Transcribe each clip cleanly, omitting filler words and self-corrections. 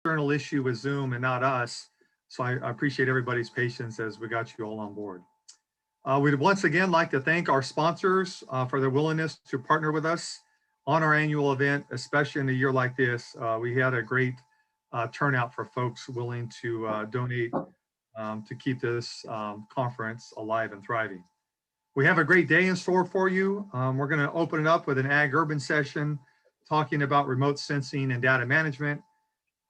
external issue with Zoom and not us. So I appreciate everybody's patience as we got you all on board. We'd once again like to thank our sponsors for their willingness to partner with us on our annual event, especially in a year like this. We had a great turnout for folks willing to donate to keep this conference alive and thriving. We have a great day in store for you. We're going to open it up with an ag urban session talking about remote sensing and data management.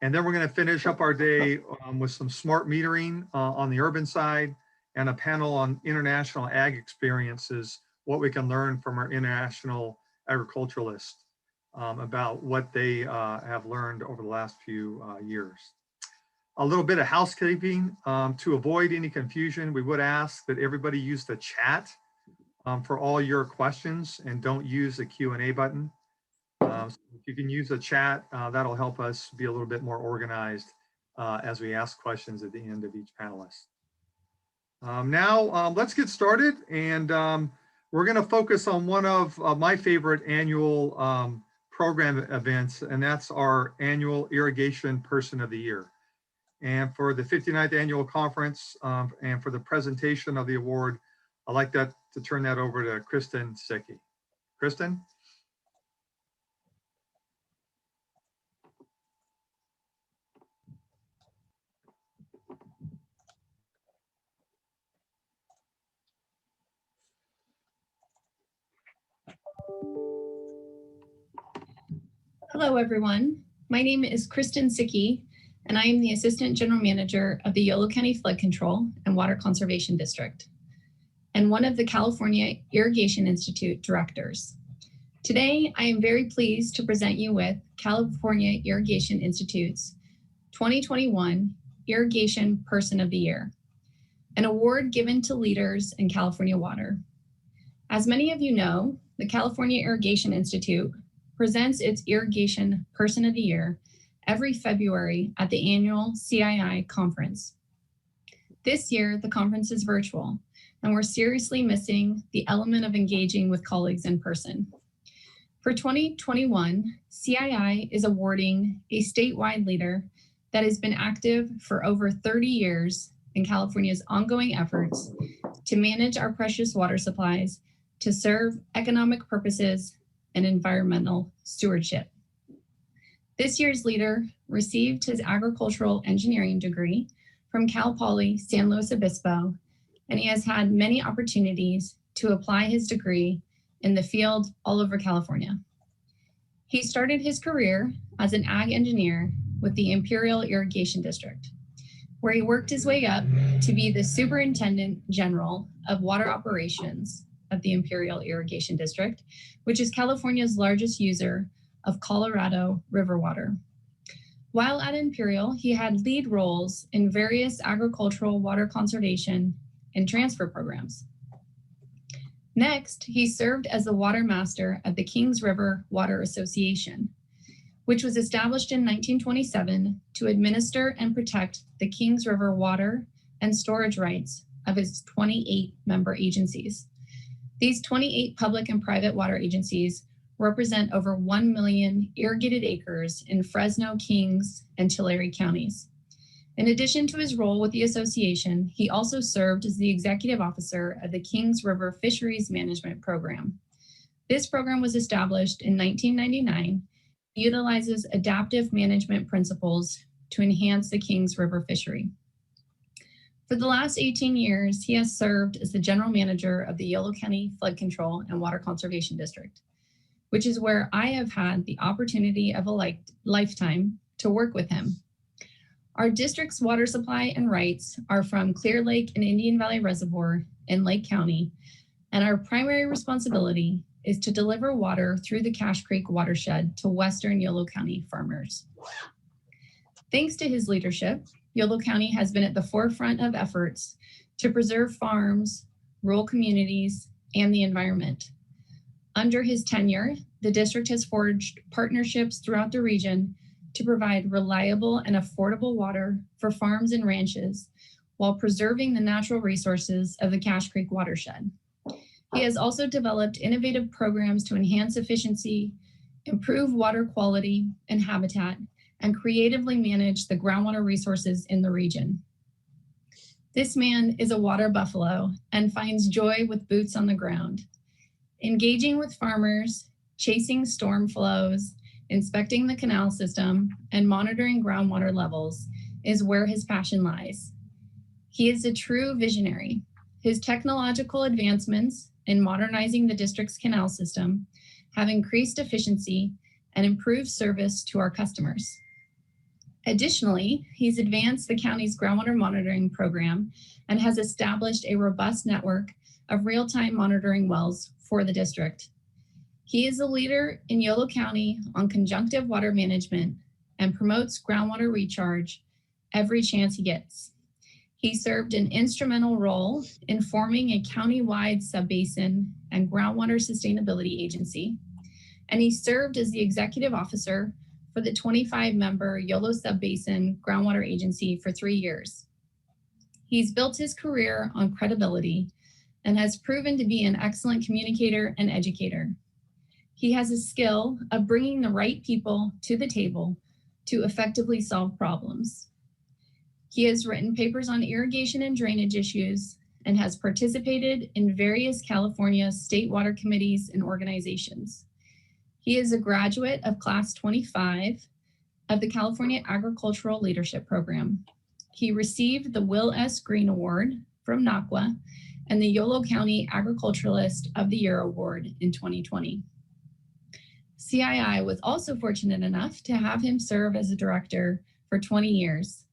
And then we're going to finish up our day with some smart metering on the urban side and a panel on international ag experiences, what we can learn from our international agriculturalists about what they have learned over the last few years. A little bit of housekeeping to avoid any confusion. We would ask that everybody use the chat for all your questions and don't use the Q&A button. So if you can use the chat, that'll help us be a little bit more organized as we ask questions at the end of each panelist. Now let's get started, and we're going to focus on one of my favorite annual program events, and that's our annual Irrigation Person of the Year. And for the 59th annual conference and for the presentation of the award, I'd like to turn that over to Kristen Sicki. Kristen? Hello, everyone. My name is Kristen Sicki, and I am the Assistant General Manager of the Yolo County Flood Control and Water Conservation District, and one of the California Irrigation Institute directors. Today, I am very pleased to present you with California Irrigation Institute's 2021 Irrigation Person of the Year, an award given to leaders in California water. As many of you know, the California Irrigation Institute presents its Irrigation Person of the Year every February at the annual CII conference. This year, the conference is virtual, and we're seriously missing the element of engaging with colleagues in person. For 2021, CII is awarding a statewide leader that has been active for over 30 years in California's ongoing efforts to manage our precious water supplies to serve economic purposes and environmental stewardship. This year's leader received his agricultural engineering degree from Cal Poly San Luis Obispo, and he has had many opportunities to apply his degree in the field all over California. He started his career as an ag engineer with the Imperial Irrigation District, where he worked his way up to be the Superintendent General of Water Operations of the Imperial Irrigation District, which is California's largest user of Colorado River water. While at Imperial, he had lead roles in various agricultural water conservation and transfer programs. Next, he served as the water master of the Kings River Water Association, which was established in 1927 to administer and protect the Kings River water and storage rights of its 28 member agencies. These 28 public and private water agencies represent over 1 million irrigated acres in Fresno, Kings, and Tulare counties. In addition to his role with the association, he also served as the executive officer of the Kings River Fisheries Management Program. This program was established in 1999 and utilizes adaptive management principles to enhance the Kings River fishery. For the last 18 years, he has served as the general manager of the Yolo County Flood Control and Water Conservation District, which is where I have had the opportunity of a lifetime to work with him. Our district's water supply and rights are from Clear Lake and Indian Valley Reservoir in Lake County, and our primary responsibility is to deliver water through the Cache Creek watershed to Western Yolo County farmers. Thanks to his leadership, Yolo County has been at the forefront of efforts to preserve farms, rural communities, and the environment. Under his tenure, the district has forged partnerships throughout the region to provide reliable and affordable water for farms and ranches while preserving the natural resources of the Cache Creek watershed. He has also developed innovative programs to enhance efficiency, improve water quality and habitat, and creatively manage the groundwater resources in the region. This man is a water buffalo and finds joy with boots on the ground. Engaging with farmers, chasing storm flows, inspecting the canal system, and monitoring groundwater levels is where his passion lies. He is a true visionary. His technological advancements in modernizing the district's canal system have increased efficiency and improved service to our customers. Additionally, he's advanced the county's groundwater monitoring program and has established a robust network of real-time monitoring wells for the district. He is a leader in Yolo County on conjunctive water management and promotes groundwater recharge every chance he gets. He served an instrumental role in forming a county-wide subbasin and groundwater sustainability agency, and he served as the executive officer for the 25-member Yolo Subbasin Groundwater Agency for 3 years. He's built his career on credibility and has proven to be an excellent communicator and educator. He has a skill of bringing the right people to the table to effectively solve problems. He has written papers on irrigation and drainage issues and has participated in various California state water committees and organizations. He is a graduate of Class 25 of the California Agricultural Leadership Program. He received the Will S. Green Award from NACWA and the Yolo County Agriculturalist of the Year Award in 2020. CII was also fortunate enough to have him serve as a director for 20 years.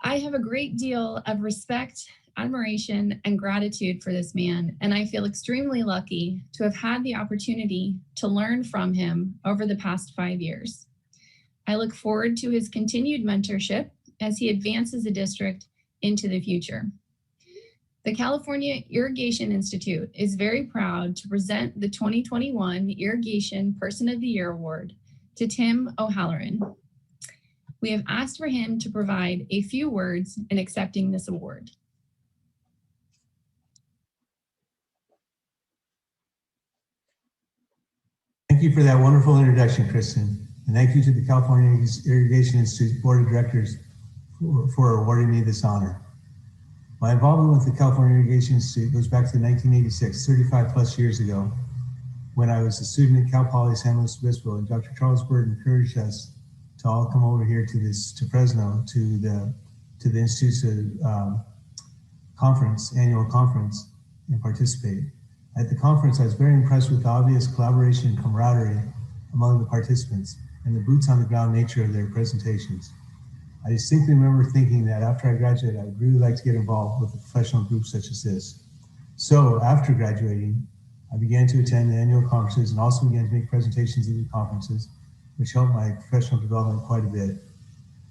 I have a great deal of respect, admiration, and gratitude for this man, and I feel extremely lucky to have had the opportunity to learn from him over the past 5 years. I look forward to his continued mentorship as he advances the district into the future. The California Irrigation Institute is very proud to present the 2021 Irrigation Person of the Year Award to Tim O'Halloran. We have asked for him to provide a few words in accepting this award. Thank you for that wonderful introduction, Kristen. And thank you to the California Irrigation Institute Board of Directors for awarding me this honor. My involvement with the California Irrigation Institute goes back to 1986, 35 plus years ago, when I was a student at Cal Poly San Luis Obispo, and Dr. Charles Bird encouraged us to all come over here to Fresno, to the Institute's annual conference, and participate. At the conference, I was very impressed with the obvious collaboration and camaraderie among the participants and the boots on the ground nature of their presentations. I distinctly remember thinking that after I graduated, I would really like to get involved with a professional group such as this. So after graduating, I began to attend the annual conferences and also began to make presentations at the conferences, which helped my professional development quite a bit.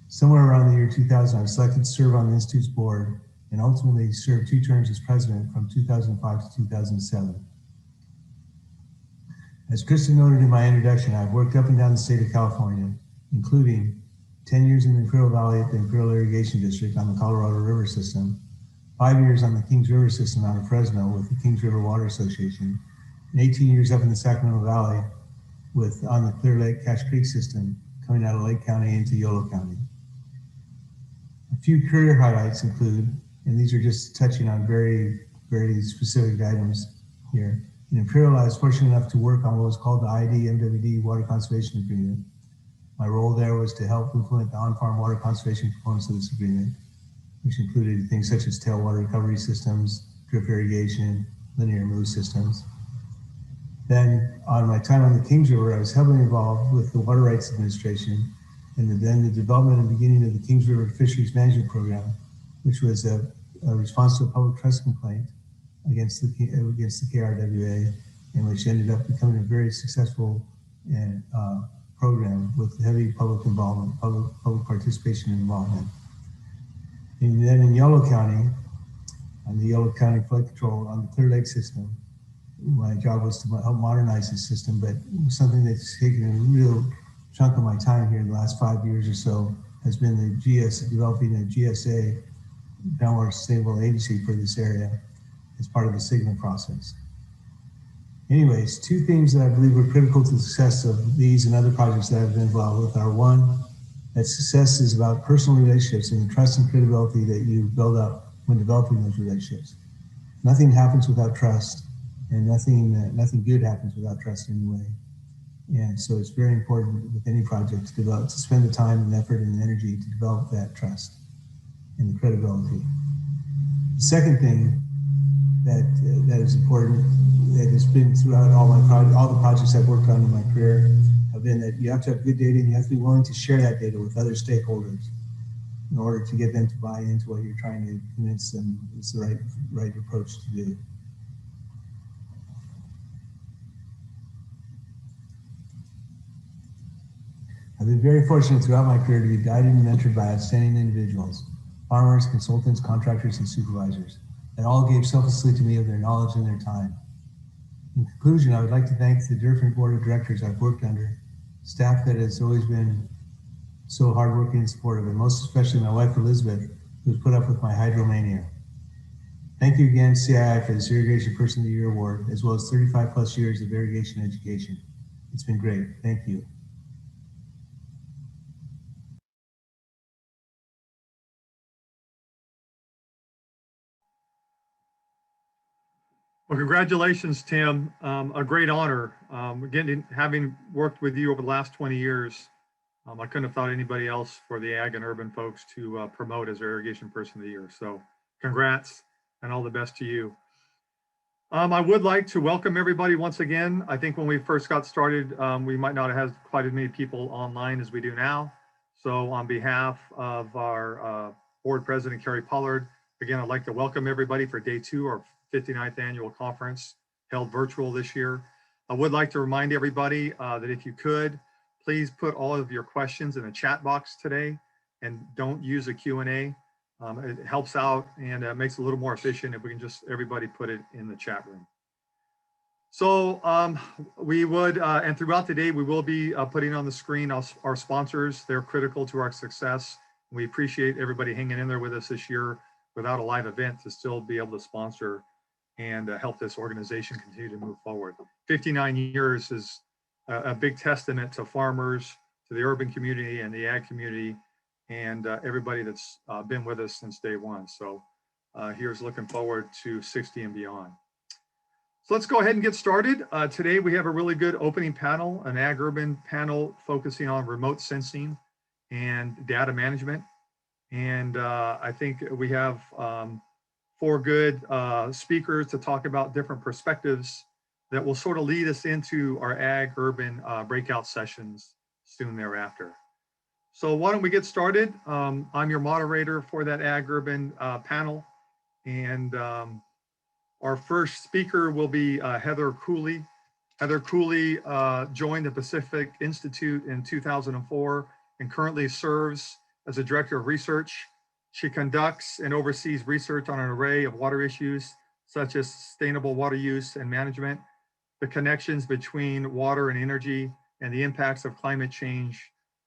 Somewhere around the year 2000, I was selected to serve on the Institute's board and ultimately served 2 terms as president from 2005 to 2007. As Kristen noted in my introduction, I've worked up and down the state of California, including 10 years in the Imperial Valley at the Imperial Irrigation District on the Colorado River System, 5 years on the Kings River System out of Fresno with the Kings River Water Association, and 18 years up in the Sacramento Valley on the Clear Lake Cache Creek System coming out of Lake County into Yolo County. A few career highlights include, and these are just touching on very, very specific items here. In Imperial, I was fortunate enough to work on what was called the ID-MWD Water Conservation Agreement. My role there was to help implement the on-farm water conservation components of this agreement, which included things such as tailwater recovery systems, drip irrigation, linear move systems. Then on my time on the Kings River, I was heavily involved with the Water Rights Administration and then the development and beginning of the Kings River Fisheries Management Program, which was a response to a public trust complaint against the KRWA, and which ended up becoming a very successful program with heavy public involvement, public participation and involvement. And then in Yolo County, on the Yolo County Flood Control on the Clear Lake system, my job was to help modernize the system, but something that's taken a real chunk of my time here in the last 5 years or so has been developing a GSA, Groundwater Sustainable Agency for this area as part of the signal process. Anyways, 2 themes that I believe were critical to the success of these and other projects that I've been involved with are: 1, that success is about personal relationships and the trust and credibility that you build up when developing those relationships. Nothing happens without trust, and nothing good happens without trust anyway. And so it's very important with any project to spend the time and effort and energy to develop that trust and the credibility. The second thing that is important, that has been throughout all the projects I've worked on in my career, have been that you have to have good data and you have to be willing to share that data with other stakeholders in order to get them to buy into what you're trying to convince them is the right approach to do. I've been very fortunate throughout my career to be guided and mentored by outstanding individuals, farmers, consultants, contractors, and supervisors that all gave selflessly to me of their knowledge and their time. In conclusion, I would like to thank the different board of directors I've worked under, staff that has always been so hardworking and supportive, and most especially my wife, Elizabeth, who's put up with my hydromania. Thank you again, CII, for this Irrigation Person of the Year award, as well as 35 plus years of irrigation education. It's been great. Thank you. Well, congratulations, Tim. A great honor. Having worked with you over the last 20 years, I couldn't have thought anybody else for the ag and urban folks to promote as Irrigation Person of the Year. So congrats and all the best to you. I would like to welcome everybody once again. I think when we first got started, we might not have had quite as many people online as we do now. So on behalf of our board president, Carrie Pollard, again, I'd like to welcome everybody for day 2, our 59th annual conference held virtual this year. I would like to remind everybody that if you could, please put all of your questions in the chat box today and don't use a Q&A. It helps out and makes it a little more efficient if we can just everybody put it in the chat room. So we would, and throughout the day, we will be putting on the screen our sponsors. They're critical to our success. We appreciate everybody hanging in there with us this year without a live event to still be able to sponsor and help this organization continue to move forward. 59 years is a big testament to farmers, to the urban community and the ag community, and everybody that's been with us since day one. So here's looking forward to 60 and beyond. So let's go ahead and get started. Today we have a really good opening panel, an ag urban panel focusing on remote sensing and data management. And I think we have 4 good speakers to talk about different perspectives that will sort of lead us into our ag urban breakout sessions soon thereafter. So why don't we get started? I'm your moderator for that ag urban panel. And our first speaker will be Heather Cooley. Heather Cooley joined the Pacific Institute in 2004 and currently serves as a director of research. She conducts and oversees research on an array of water issues, such as sustainable water use and management, the connections between water and energy, and the impacts of climate change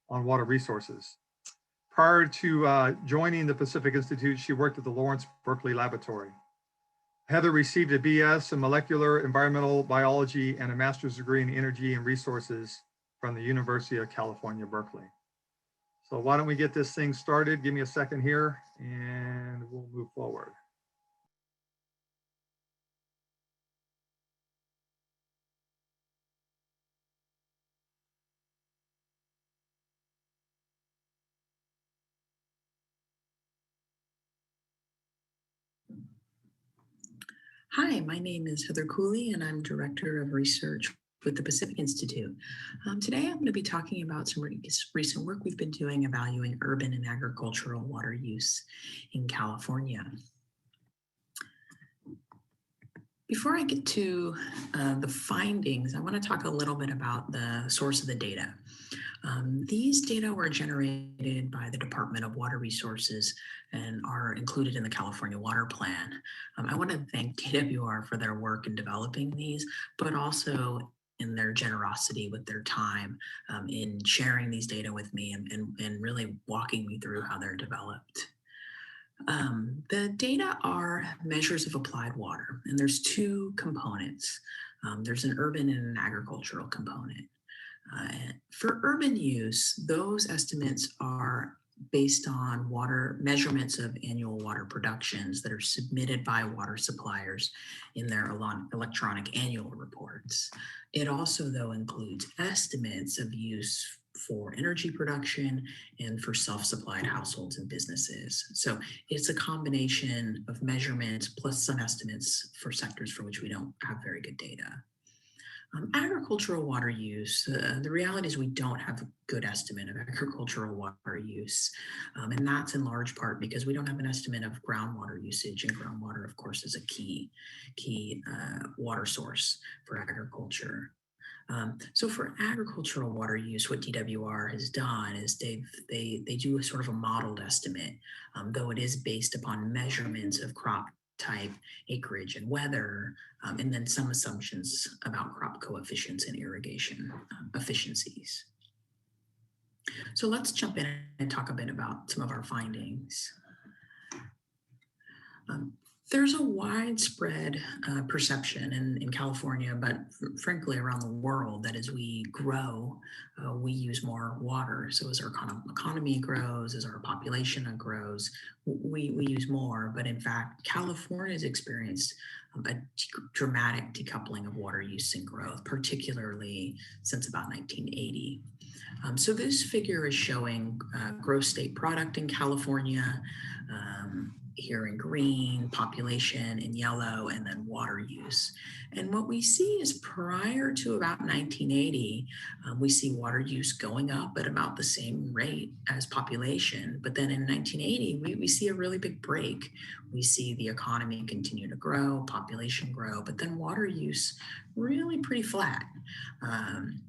on water resources. Prior to joining the Pacific Institute, she worked at the Lawrence Berkeley Laboratory. Heather received a BS in molecular environmental biology and a master's degree in energy and resources from the University of California, Berkeley. So why don't we get this thing started? Give me a second here and we'll move forward. Hi, my name is Heather Cooley, and I'm Director of Research with the Pacific Institute. Today, I'm going to be talking about some recent work we've been doing evaluating urban and agricultural water use in California. Before I get to the findings, I want to talk a little bit about the source of the data. These data were generated by the Department of Water Resources and are included in the California Water Plan. I want to thank DWR for their work in developing these, but also in their generosity with their time in sharing these data with me and really walking me through how they're developed. The data are measures of applied water, and there's 2 components. There's an urban and an agricultural component. For urban use, those estimates are based on water measurements of annual water productions that are submitted by water suppliers in their electronic annual reports. It also, though, includes estimates of use for energy production and for self-supplied households and businesses. So it's a combination of measurements plus some estimates for sectors for which we don't have very good data. Agricultural water use, the reality is we don't have a good estimate of agricultural water use. And that's in large part because we don't have an estimate of groundwater usage, and groundwater, of course, is a key water source for agriculture. So for agricultural water use, what DWR has done is they do a sort of a modeled estimate, though it is based upon measurements of crop type, acreage, and weather, and then some assumptions about crop coefficients and irrigation efficiencies. So let's jump in and talk a bit about some of our findings. There's a widespread perception in California, but frankly around the world, that as we grow, we use more water. So as our economy grows, as our population grows, we use more. But in fact, California has experienced a dramatic decoupling of water use and growth, particularly since about 1980. So this figure is showing gross state product in California, here in green, population in yellow, and then water use. And what we see is prior to about 1980, we see water use going up at about the same rate as population. But then in 1980, we see a really big break. We see the economy continue to grow, population grow, but then water use really pretty flat. And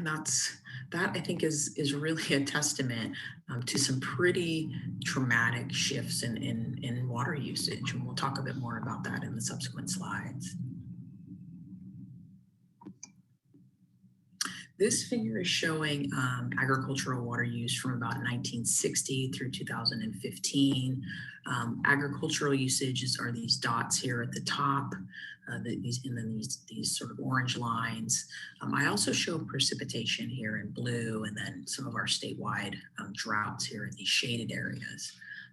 that I think is really a testament to some pretty dramatic shifts in water usage. And we'll talk a bit more about that in the subsequent slides. This figure is showing agricultural water use from about 1960 through 2015. Agricultural usages are these dots here at the top, and then these sort of orange lines. I also show precipitation here in blue, and then some of our statewide droughts here in these shaded areas.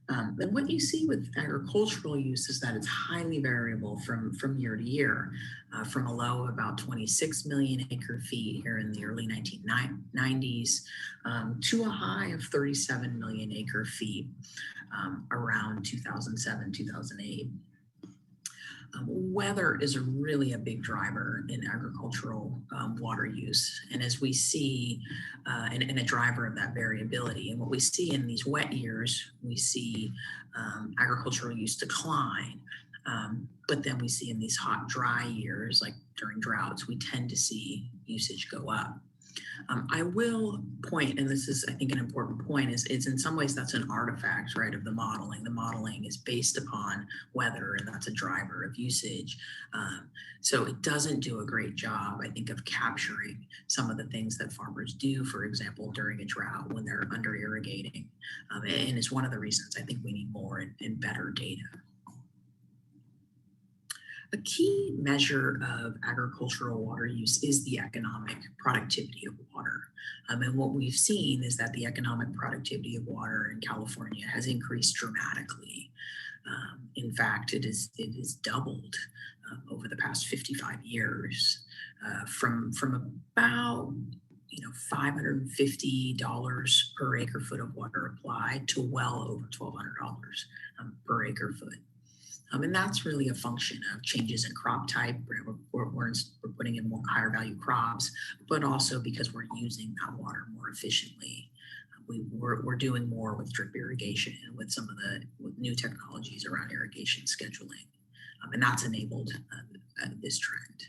And what you see with agricultural use is that it's highly variable from year to year, from a low of about 26 million acre feet here in the early 1990s to a high of 37 million acre feet around 2007, 2008. Weather is really a big driver in agricultural water use. And as we see, and a driver of that variability. And what we see in these wet years, we see agricultural use decline. But then we see in these hot, dry years, like during droughts, we tend to see usage go up. I will point, and this is, I think, an important point, is in some ways that's an artifact, right, of the modeling. The modeling is based upon weather, and that's a driver of usage. So it doesn't do a great job, I think, of capturing some of the things that farmers do, for example, during a drought when they're under irrigating. And it's one of the reasons I think we need more and better data. A key measure of agricultural water use is the economic productivity of water. And what we've seen is that the economic productivity of water in California has increased dramatically. In fact, it is doubled over the past 55 years, from about $550 per acre foot of water applied to well over $1,200 per acre foot. And that's really a function of changes in crop type. We're putting in more higher value crops, but also because we're using that water more efficiently. We're doing more with drip irrigation and with some of the new technologies around irrigation scheduling. And that's enabled this trend.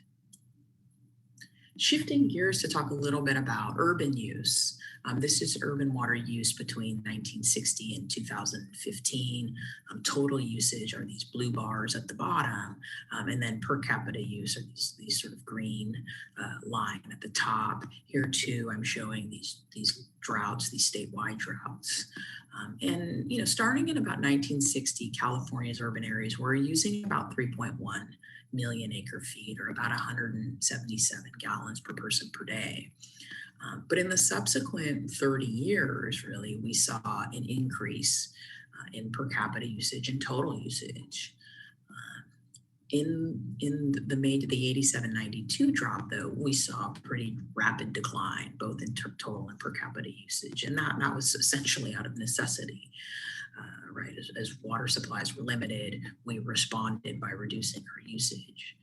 Shifting gears to talk a little bit about urban use. This is urban water use between 1960 and 2015. Total usage are these blue bars at the bottom, and then per capita use are these sort of green line at the top. Here too, I'm showing these droughts, these statewide droughts. And starting in about 1960, California's urban areas were using about 3.1 million acre feet, or about 177 gallons per person per day. But in the subsequent 30 years, really, we saw an increase in per capita usage and total usage. In the 87-92 drop, though, we saw a pretty rapid decline, both in total and per capita usage. And that was essentially out of necessity, right? As water supplies were limited, we responded by reducing our usage.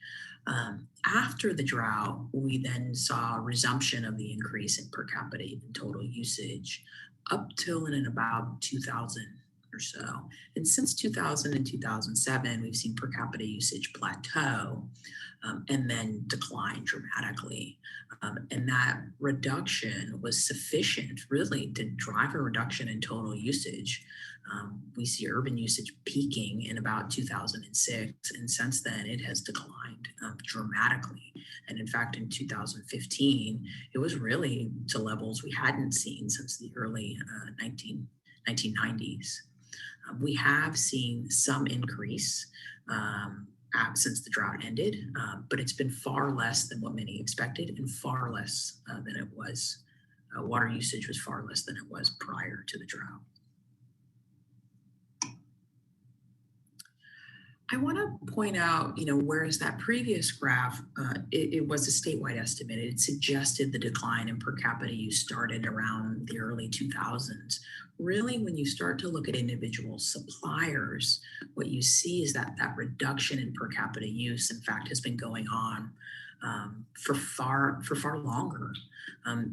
After the drought, we then saw a resumption of the increase in per capita and total usage up till and in about 2000 or so. And since 2000 and 2007, we've seen per capita usage plateau and then decline dramatically. And that reduction was sufficient really to drive a reduction in total usage. We see urban usage peaking in about 2006, and since then it has declined dramatically. And in fact, in 2015, it was really to levels we hadn't seen since the early 1990s. We have seen some increase since the drought ended, but it's been far less than what many expected and far less than it was. Water usage was far less than it was prior to the drought. I want to point out, whereas that previous graph, it was a statewide estimate. It suggested the decline in per capita use started around the early 2000s. Really, when you start to look at individual suppliers, what you see is that reduction in per capita use, in fact, has been going on for far longer.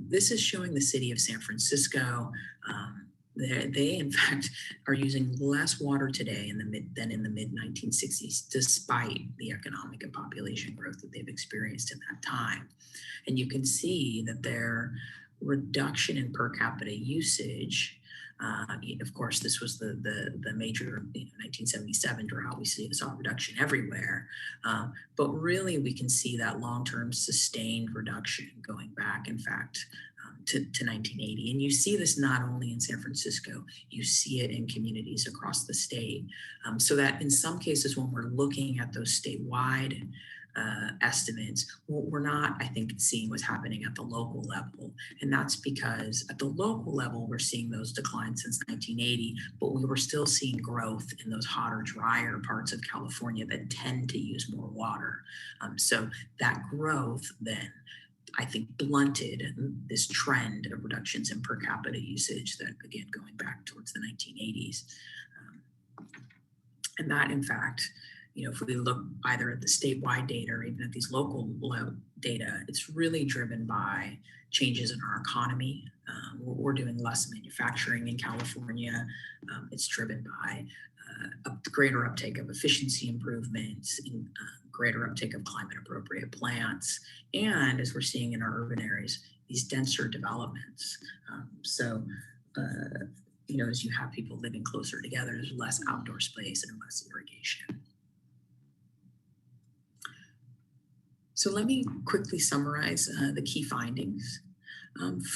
This is showing the city of San Francisco. They in fact are using less water today than in the mid-1960s, despite the economic and population growth that they've experienced in that time. And you can see that their reduction in per capita usage, of course, this was the major 1977 drought. We saw a reduction everywhere, but really we can see that long-term sustained reduction going back, in fact, to 1980. And you see this not only in San Francisco, you see it in communities across the state. So that in some cases, when we're looking at those statewide estimates, we're not, I think, seeing what's happening at the local level. And that's because at the local level, we're seeing those declines since 1980, but we were still seeing growth in those hotter, drier parts of California that tend to use more water. So that growth then, I think, blunted this trend of reductions in per capita usage that, again, going back towards the 1980s. And that, in fact, if we look either at the statewide data or even at these local data, it's really driven by changes in our economy. We're doing less manufacturing in California. It's driven by a greater uptake of efficiency improvements, greater uptake of climate appropriate plants, and as we're seeing in our urban areas, these denser developments. As you have people living closer together, there's less outdoor space and less irrigation. So let me quickly summarize the key findings.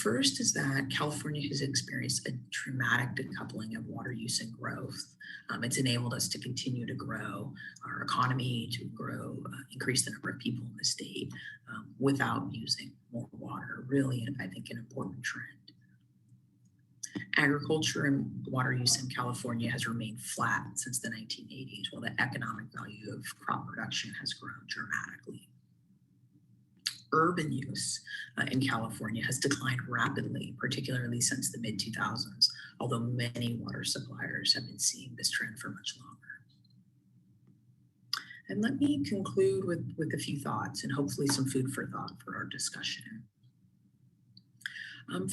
First is that California has experienced a dramatic decoupling of water use and growth. It's enabled us to continue to grow our economy, to increase the number of people in the state without using more water. Really, I think, an important trend. Agriculture and water use in California has remained flat since the 1980s, while the economic value of crop production has grown dramatically. Urban use in California has declined rapidly, particularly since the mid-2000s, although many water suppliers have been seeing this trend for much longer. And let me conclude with a few thoughts and hopefully some food for thought for our discussion.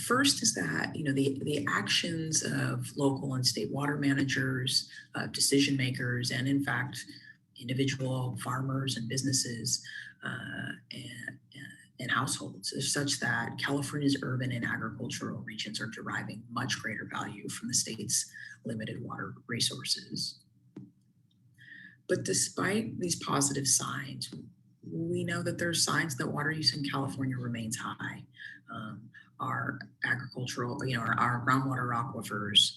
First is that the actions of local and state water managers, decision makers, and in fact, individual farmers and businesses and households is such that California's urban and agricultural regions are deriving much greater value from the state's limited water resources. But despite these positive signs, we know that there are signs that water use in California remains high. Our agricultural, our groundwater aquifers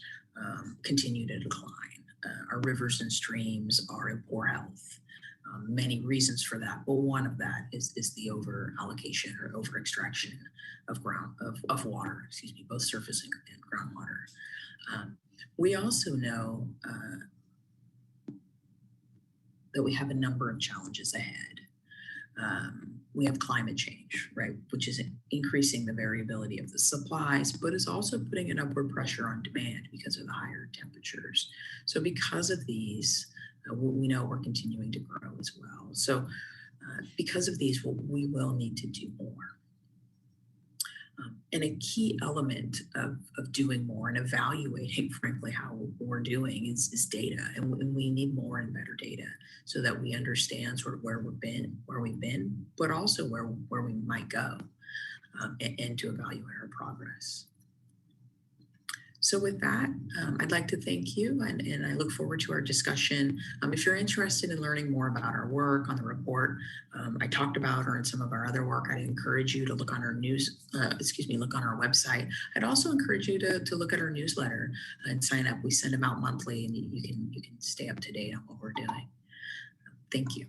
continue to decline. Our rivers and streams are in poor health. many reasons for that, but one of that is the over allocation or over extraction of water, excuse me, both surface and groundwater. We also know that we have a number of challenges ahead. We have climate change, right, which is increasing the variability of the supplies, but is also putting an upward pressure on demand because of the higher temperatures. So because of these, we know we're continuing to grow as well. So because of these, we will need to do more. And a key element of doing more and evaluating, frankly, how we're doing is data. And we need more and better data so that we understand sort of where we've been, but also where we might go, and to evaluate our progress. So with that, I'd like to thank you, and I look forward to our discussion. If you're interested in learning more about our work on the report I talked about, or in some of our other work, I'd encourage you to look on our look on our website. I'd also encourage you to look at our newsletter and sign up. We send them out monthly, and you can stay up to date on what we're doing. Thank you.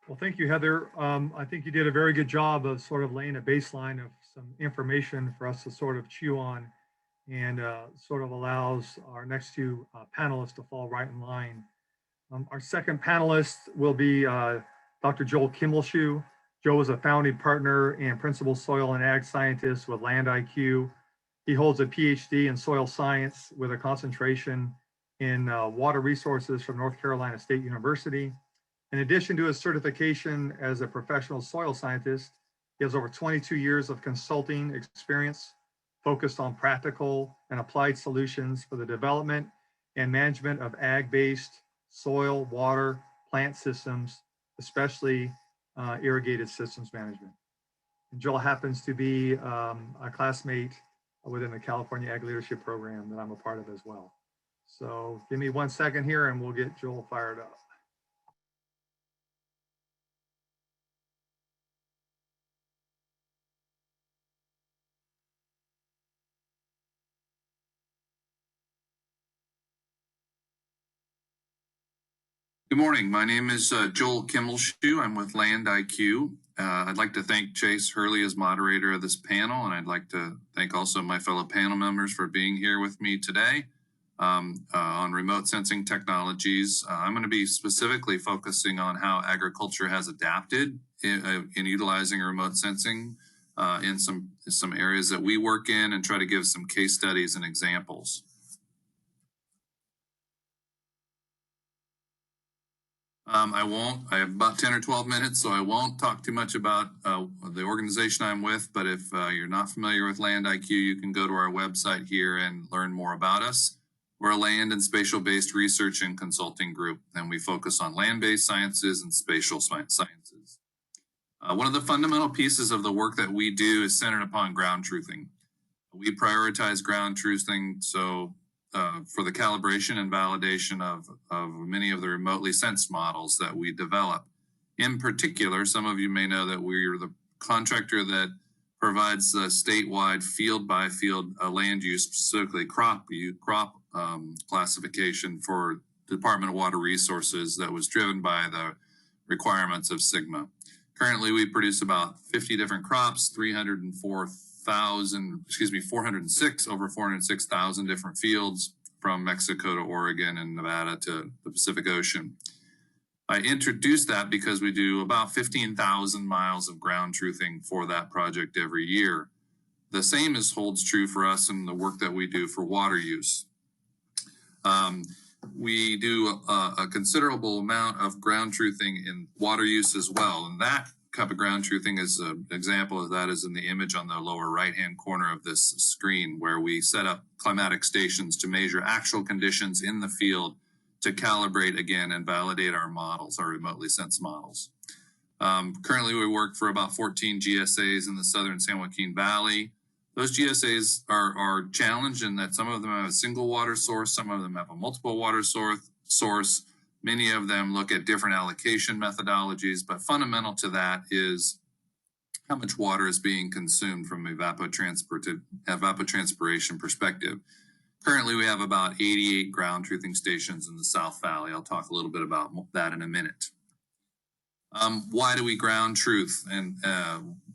Well, thank you, Heather. I think you did a very good job of sort of laying a baseline of some information for us to sort of chew on, and sort of allows our next two panelists to fall right in line. Our second panelist will be Dr. Joel Kimmel. Joe is a founding partner and principal soil and ag scientist with Land IQ. He holds a PhD in soil science with a concentration in water resources from North Carolina State University. In addition to his certification as a professional soil scientist, he has over 22 years of consulting experience focused on practical and applied solutions for the development and management of ag-based soil, water, plant systems, especially irrigated systems management. And Joel happens to be a classmate within the California Ag Leadership Program that I'm a part of as well. So give me 1 second here and we'll get Joel fired up. Good morning. My name is Joel Kimmel. I'm with Land IQ. I'd like to thank Chase Hurley as moderator of this panel, and I'd like to thank also my fellow panel members for being here with me today on remote sensing technologies. I'm going to be specifically focusing on how agriculture has adapted in utilizing remote sensing in some areas that we work in, and try to give some case studies and examples. I have about 10 or 12 minutes, so I won't talk too much about the organization I'm with, but if you're not familiar with Land IQ, you can go to our website here and learn more about us. We're a land and spatial-based research and consulting group, and we focus on land-based sciences and spatial sciences. One of the fundamental pieces of the work that we do is centered upon ground truthing. We prioritize ground truthing for the calibration and validation of many of the remotely sensed models that we develop. In particular, some of you may know that we're the contractor that provides the statewide field by field land use, specifically crop classification for the Department of Water Resources that was driven by the requirements of SGMA. Currently, we produce about 50 different crops, over 406,000 different fields from Mexico to Oregon and Nevada to the Pacific Ocean. I introduced that because we do about 15,000 miles of ground truthing for that project every year. The same holds true for us in the work that we do for water use. We do a considerable amount of ground truthing in water use as well, and that type of ground truthing is an example of that is in the image on the lower right-hand corner of this screen, where we set up climatic stations to measure actual conditions in the field to calibrate again and validate our models, our remotely sensed models. Currently, we work for about 14 GSAs in the southern San Joaquin Valley. Those GSAs are challenged in that some of them have a single water source, some of them have a multiple water source. Many of them look at different allocation methodologies, but fundamental to that is how much water is being consumed from evapotranspiration perspective. Currently, we have about 88 ground truthing stations in the South Valley. I'll talk a little bit about that in a minute. Why do we ground truth? And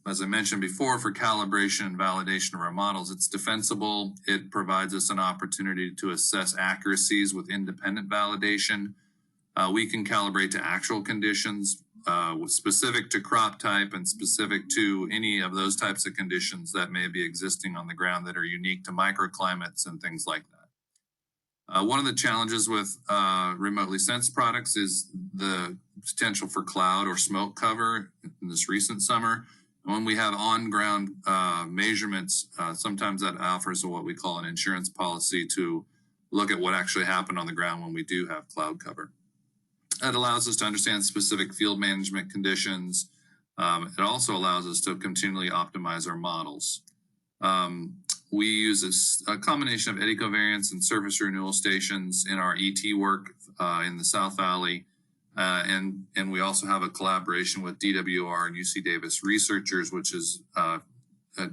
as I mentioned before, for calibration and validation of our models, it's defensible. It provides us an opportunity to assess accuracies with independent validation. We can calibrate to actual conditions, specific to crop type and specific to any of those types of conditions that may be existing on the ground that are unique to microclimates and things like that. One of the challenges with remotely sensed products is the potential for cloud or smoke cover in this recent summer. When we have on-ground measurements, sometimes that offers what we call an insurance policy to look at what actually happened on the ground when we do have cloud cover. It allows us to understand specific field management conditions. It also allows us to continually optimize our models. We use a combination of eddy covariance and surface renewal stations in our ET work in the South Valley. And we also have a collaboration with DWR and UC Davis researchers, which has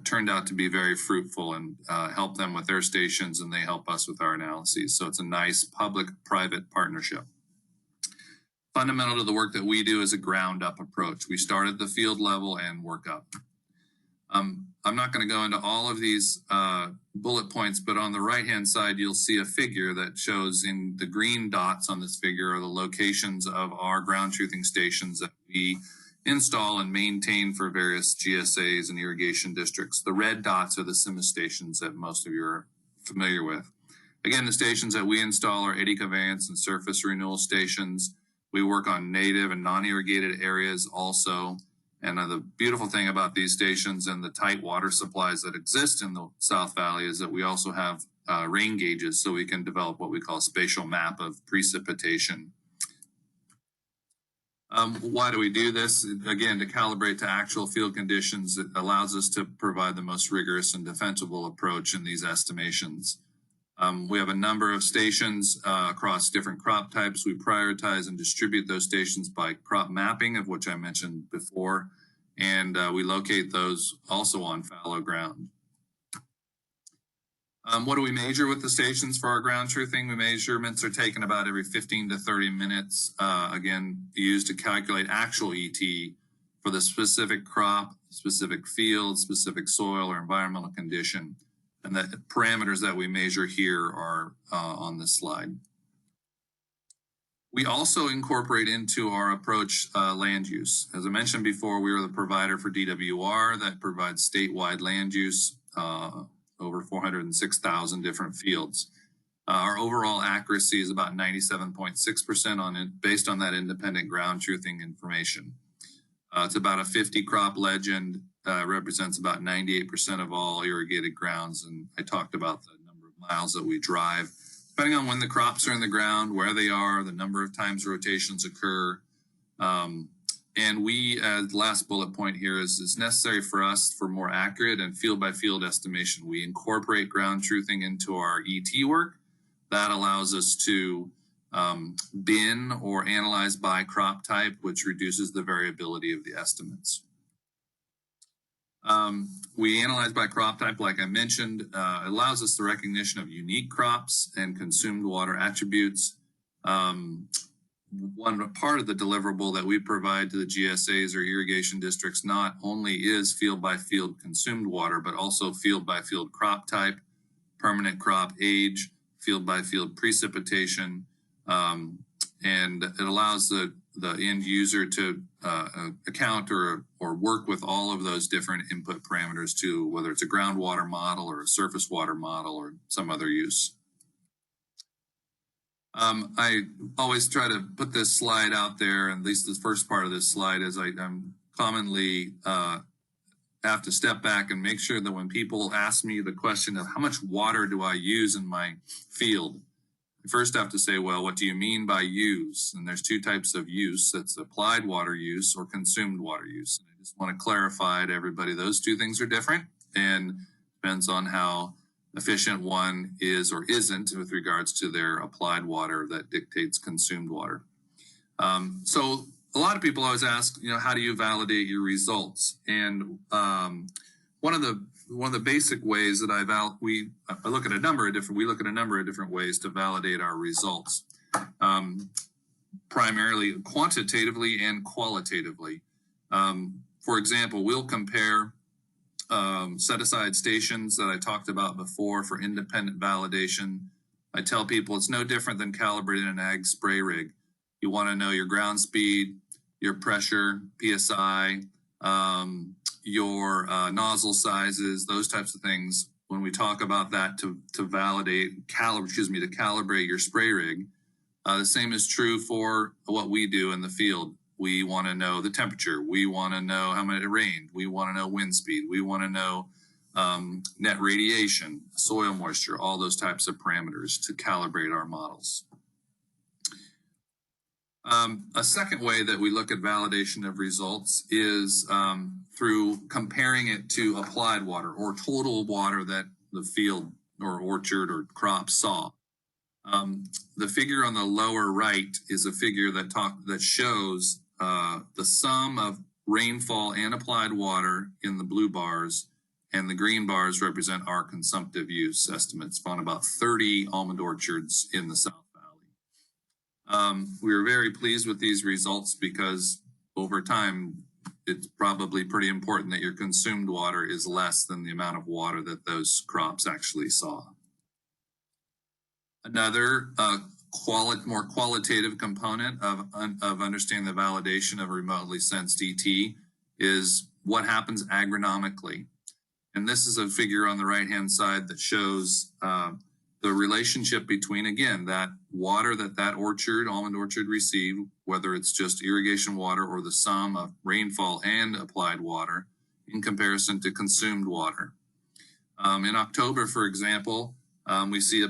turned out to be very fruitful and help them with their stations, and they help us with our analyses. So it's a nice public-private partnership. Fundamental to the work that we do is a ground-up approach. We start at the field level and work up. I'm not going to go into all of these bullet points, but on the right-hand side, you'll see a figure that shows in the green dots on this figure are the locations of our ground truthing stations that we install and maintain for various GSAs and irrigation districts. The red dots are the SIMA stations that most of you are familiar with. Again, the stations that we install are eddy covariance and surface renewal stations. We work on native and non-irrigated areas also. And the beautiful thing about these stations and the tight water supplies that exist in the South Valley is that we also have rain gauges, so we can develop what we call a spatial map of precipitation. Why do we do this? Again, to calibrate to actual field conditions. It allows us to provide the most rigorous and defensible approach in these estimations. We have a number of stations across different crop types. We prioritize and distribute those stations by crop mapping, of which I mentioned before, and we locate those also on fallow ground. What do we measure with the stations for our ground truthing? Measurements are taken about every 15 to 30 minutes, again, used to calculate actual ET for the specific crop, specific field, specific soil or environmental condition. And the parameters that we measure here are on this slide. We also incorporate into our approach land use. As I mentioned before, we are the provider for DWR that provides statewide land use, over 406,000 different fields. Our overall accuracy is about 97.6% on it, based on that independent ground truthing information. It's about a 50 crop legend. Represents about 98% of all irrigated grounds. And I talked about the number of miles that we drive, depending on when the crops are in the ground, where they are, the number of times rotations occur. And we, the last bullet point here is it's necessary for us for more accurate and field by field estimation. We incorporate ground truthing into our ET work. That allows us to bin or analyze by crop type, which reduces the variability of the estimates. We analyze by crop type, like I mentioned, allows us the recognition of unique crops and consumed water attributes. One part of the deliverable that we provide to the GSAs or irrigation districts not only is field by field consumed water, but also field by field crop type, permanent crop age, field by field precipitation, and it allows the end user to account or work with all of those different input parameters to whether it's a groundwater model or a surface water model or some other use. I always try to put this slide out there, and at least the first part of this slide is I'm commonly have to step back and make sure that when people ask me the question of how much water do I use in my field, I first have to say, well, what do you mean by use? And there's two types of use. That's applied water use or consumed water use. And I just want to clarify to everybody, those two things are different and depends on how efficient one is or isn't with regards to their applied water that dictates consumed water. So a lot of people always ask, how do you validate your results? And one of the basic ways that we look at a number of different ways to validate our results, primarily quantitatively and qualitatively. For example, we'll compare set-aside stations that I talked about before for independent validation. I tell people it's no different than calibrating an ag spray rig. You want to know your ground speed, your pressure, PSI, your nozzle sizes, those types of things. When we talk about that to calibrate your spray rig, the same is true for what we do in the field. We want to know the temperature. We want to know how much it rained. We want to know wind speed. We want to know net radiation, soil moisture, all those types of parameters to calibrate our models. A second way that we look at validation of results is through comparing it to applied water or total water that the field or orchard or crop saw. The figure on the lower right is a figure that shows the sum of rainfall and applied water in the blue bars, and the green bars represent our consumptive use estimates on about 30 almond orchards in the South Valley. We were very pleased with these results because over time, it's probably pretty important that your consumed water is less than the amount of water that those crops actually saw. Another more qualitative component of understanding the validation of a remotely sensed ET is what happens agronomically. And this is a figure on the right-hand side that shows the relationship between, again, that water that almond orchard received, whether it's just irrigation water or the sum of rainfall and applied water in comparison to consumed water. In October, for example, we see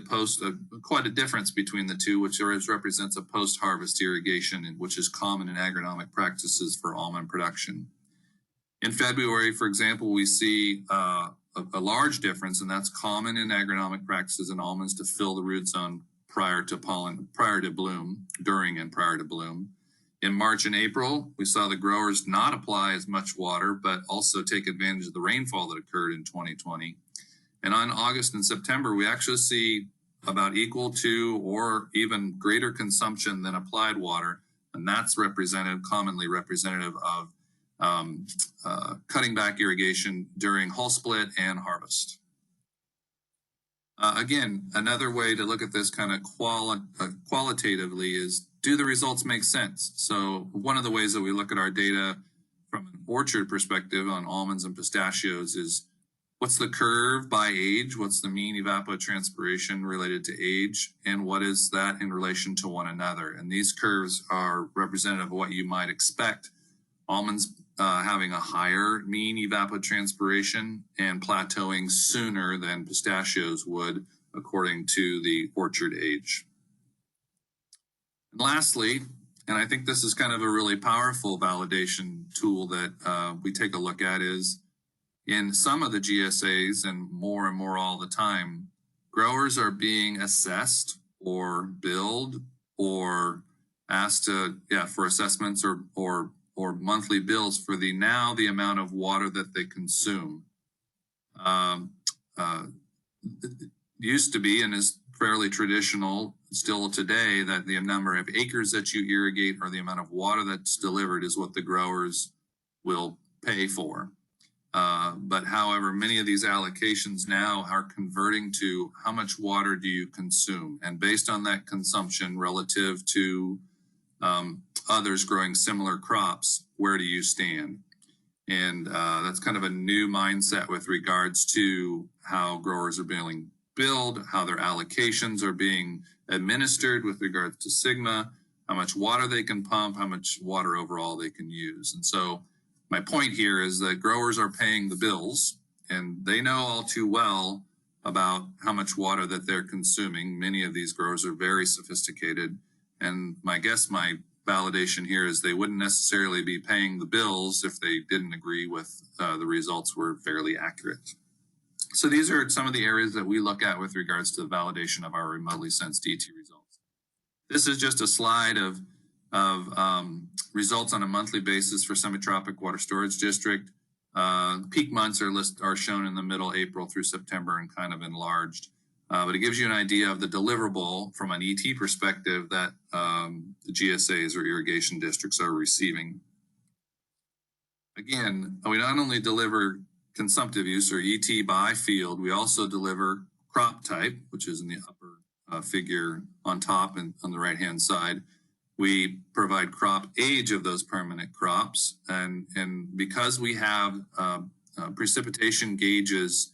quite a difference between the two, which represents a post-harvest irrigation, which is common in agronomic practices for almond production. In February, for example, we see a large difference, and that's common in agronomic practices in almonds to fill the root zone prior to bloom, during and prior to bloom. In March and April, we saw the growers not apply as much water, but also take advantage of the rainfall that occurred in 2020. And on August and September, we actually see about equal to or even greater consumption than applied water. And that's commonly representative of cutting back irrigation during hull split and harvest. Again, another way to look at this kind of qualitatively is, do the results make sense? So one of the ways that we look at our data from an orchard perspective on almonds and pistachios is, what's the curve by age? What's the mean evapotranspiration related to age? And what is that in relation to one another? And these curves are representative of what you might expect. Almonds having a higher mean evapotranspiration and plateauing sooner than pistachios would, according to the orchard age. And lastly, and I think this is kind of a really powerful validation tool that we take a look at, is in some of the GSAs, and more all the time, growers are being assessed or billed or asked for assessments or monthly bills for the amount of water that they consume. It used to be, and is fairly traditional still today, that the number of acres that you irrigate or the amount of water that's delivered is what the growers will pay for. But however, many of these allocations now are converting to how much water do you consume? And based on that consumption relative to others growing similar crops, where do you stand? And that's kind of a new mindset with regards to how growers are being billed, how their allocations are being administered with regards to Sigma, how much water they can pump, how much water overall they can use. And so my point here is that growers are paying the bills, and they know all too well about how much water that they're consuming. Many of these growers are very sophisticated, and my validation here is they wouldn't necessarily be paying the bills if they didn't agree with the results were fairly accurate. So these are some of the areas that we look at with regards to the validation of our remotely sensed DT results. This is just a slide of of results on a monthly basis for Semi-Tropic Water Storage District. Peak months are shown in the middle, April through September, and kind of enlarged. But it gives you an idea of the deliverable from an ET perspective that the GSAs or irrigation districts are receiving. Again, we not only deliver consumptive use or ET by field, we also deliver crop type, which is in the upper figure on top and on the right-hand side. We provide crop age of those permanent crops. And because we have precipitation gauges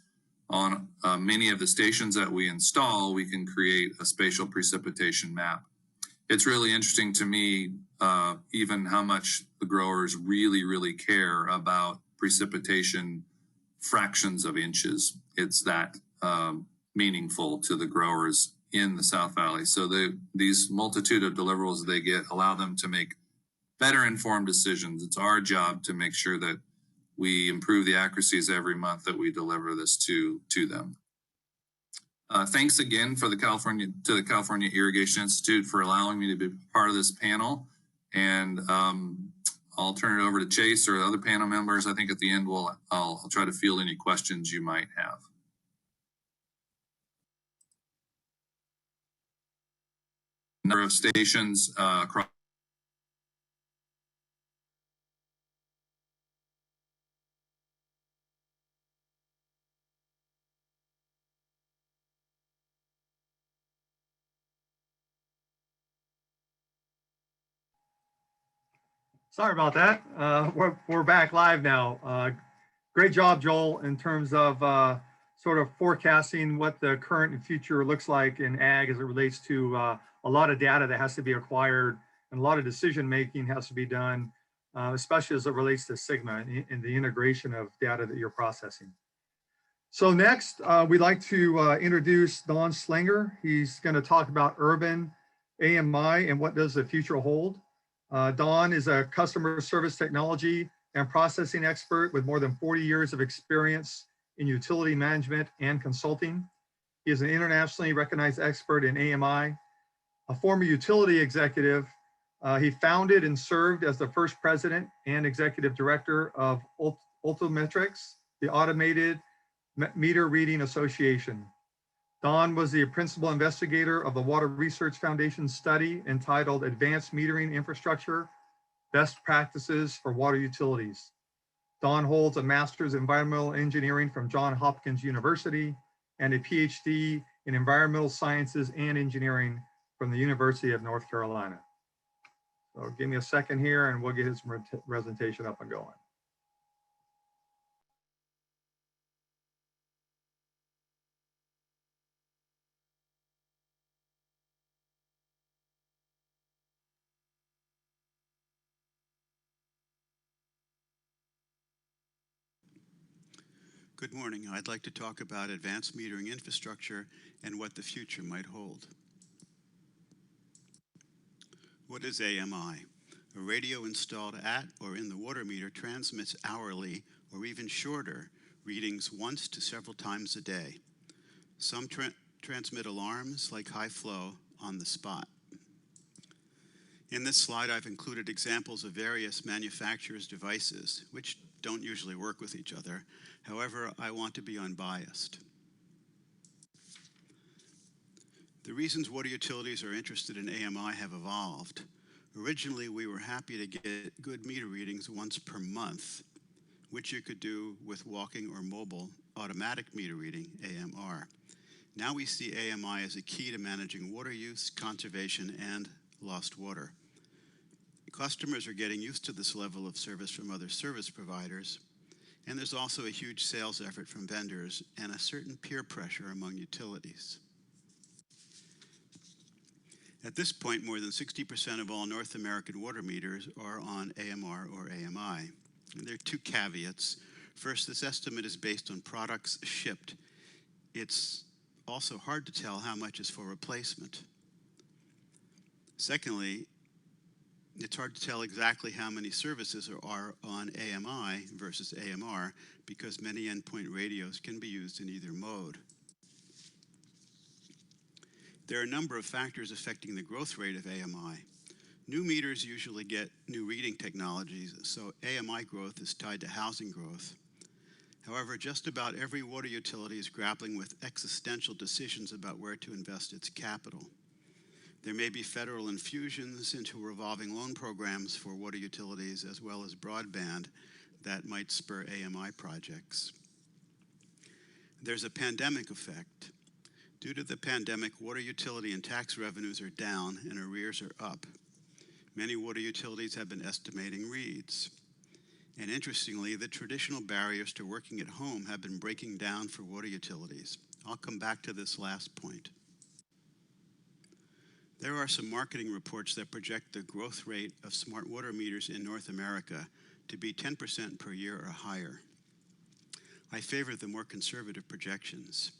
on many of the stations that we install, we can create a spatial precipitation map. It's really interesting to me, even how much the growers really care about precipitation fractions of inches. It's that meaningful to the growers in the South Valley. So these multitude of deliverables they get allow them to make better informed decisions. It's our job to make sure that we improve the accuracies every month that we deliver this to them. Thanks again to the California Irrigation Institute for allowing me to be part of this panel. And I'll turn it over to Chase or other panel members. I think at the end I'll try to field any questions you might have. Number of stations across. Sorry about that. We're back live now. Great job, Joel, in terms of sort of forecasting what the current and future looks like in ag as it relates to a lot of data that has to be acquired and a lot of decision making has to be done, especially as it relates to Sigma and the integration of data that you're processing. So next, we'd like to introduce Don Slinger. He's going to talk about urban AMI and what does the future hold. Don is a customer service technology and processing expert with more than 40 years of experience in utility management and consulting. He is an internationally recognized expert in AMI. A former utility executive, he founded and served as the first president and executive director of Ultimetrics, the Automated Meter Reading Association. Don was the principal investigator of the Water Research Foundation study entitled Advanced Metering Infrastructure, Best Practices for Water Utilities. Don holds a master's in environmental engineering from Johns Hopkins University and a PhD in environmental sciences and engineering from the University of North Carolina. So give me a second here and we'll get his presentation up and going. Good morning. I'd like to talk about advanced metering infrastructure and what the future might hold. What is AMI? A radio installed at or in the water meter transmits hourly or even shorter readings once to several times a day. Some transmit alarms like high flow on the spot. In this slide, I've included examples of various manufacturers' devices, which don't usually work with each other. However, I want to be unbiased. The reasons water utilities are interested in AMI have evolved. Originally, we were happy to get good meter readings once per month, which you could do with walking or mobile automatic meter reading, AMR. Now we see AMI as a key to managing water use, conservation, and lost water. Customers are getting used to this level of service from other service providers, and there's also a huge sales effort from vendors and a certain peer pressure among utilities. At this point, more than 60% of all North American water meters are on AMR or AMI. And there are two caveats. First, this estimate is based on products shipped. It's also hard to tell how much is for replacement. Secondly, it's hard to tell exactly how many services are on AMI versus AMR because many endpoint radios can be used in either mode. There are a number of factors affecting the growth rate of AMI. New meters usually get new reading technologies, so AMI growth is tied to housing growth. However, just about every water utility is grappling with existential decisions about where to invest its capital. There may be federal infusions into revolving loan programs for water utilities as well as broadband that might spur AMI projects. There's a pandemic effect. Due to the pandemic, water utility and tax revenues are down and arrears are up. Many water utilities have been estimating reads. And interestingly, the traditional barriers to working at home have been breaking down for water utilities. I'll come back to this last point. There are some marketing reports that project the growth rate of smart water meters in North America to be 10% per year or higher. I favor the more conservative projections.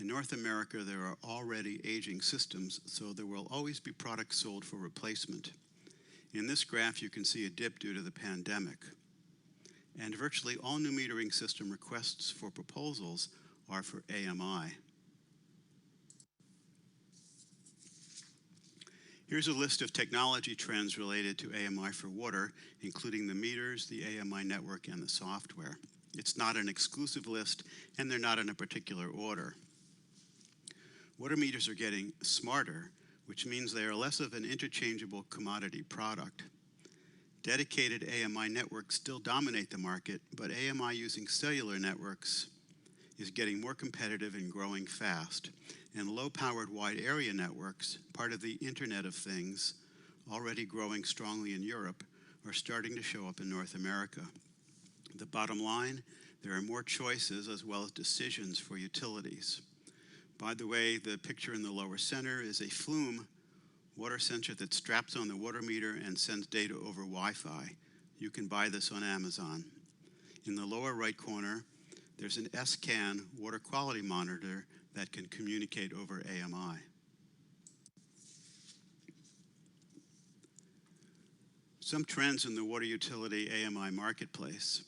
In North America, there are already aging systems, so there will always be products sold for replacement. In this graph, you can see a dip due to the pandemic. And virtually all new metering system requests for proposals are for AMI. Here's a list of technology trends related to AMI for water, including the meters, the AMI network, and the software. It's not an exclusive list, and they're not in a particular order. Water meters are getting smarter, which means they are less of an interchangeable commodity product. Dedicated AMI networks still dominate the market, but AMI using cellular networks is getting more competitive and growing fast. And low-powered wide area networks, part of the Internet of Things, already growing strongly in Europe, are starting to show up in North America. The bottom line, there are more choices as well as decisions for utilities. By the way, the picture in the lower center is a Flume water sensor that straps on the water meter and sends data over Wi-Fi. You can buy this on Amazon. In the lower right corner, there's an S-CAN water quality monitor that can communicate over AMI. Some trends in the water utility AMI marketplace.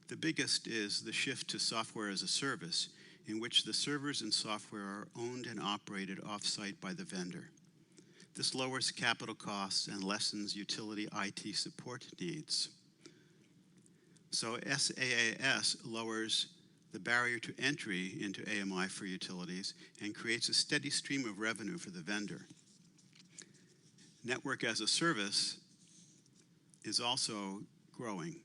The biggest is the shift to software as a service, in which the servers and software are owned and operated off-site by the vendor. This lowers capital costs and lessens utility IT support needs. So SaaS lowers the barrier to entry into AMI for utilities and creates a steady stream of revenue for the vendor. Network as a service is also growing.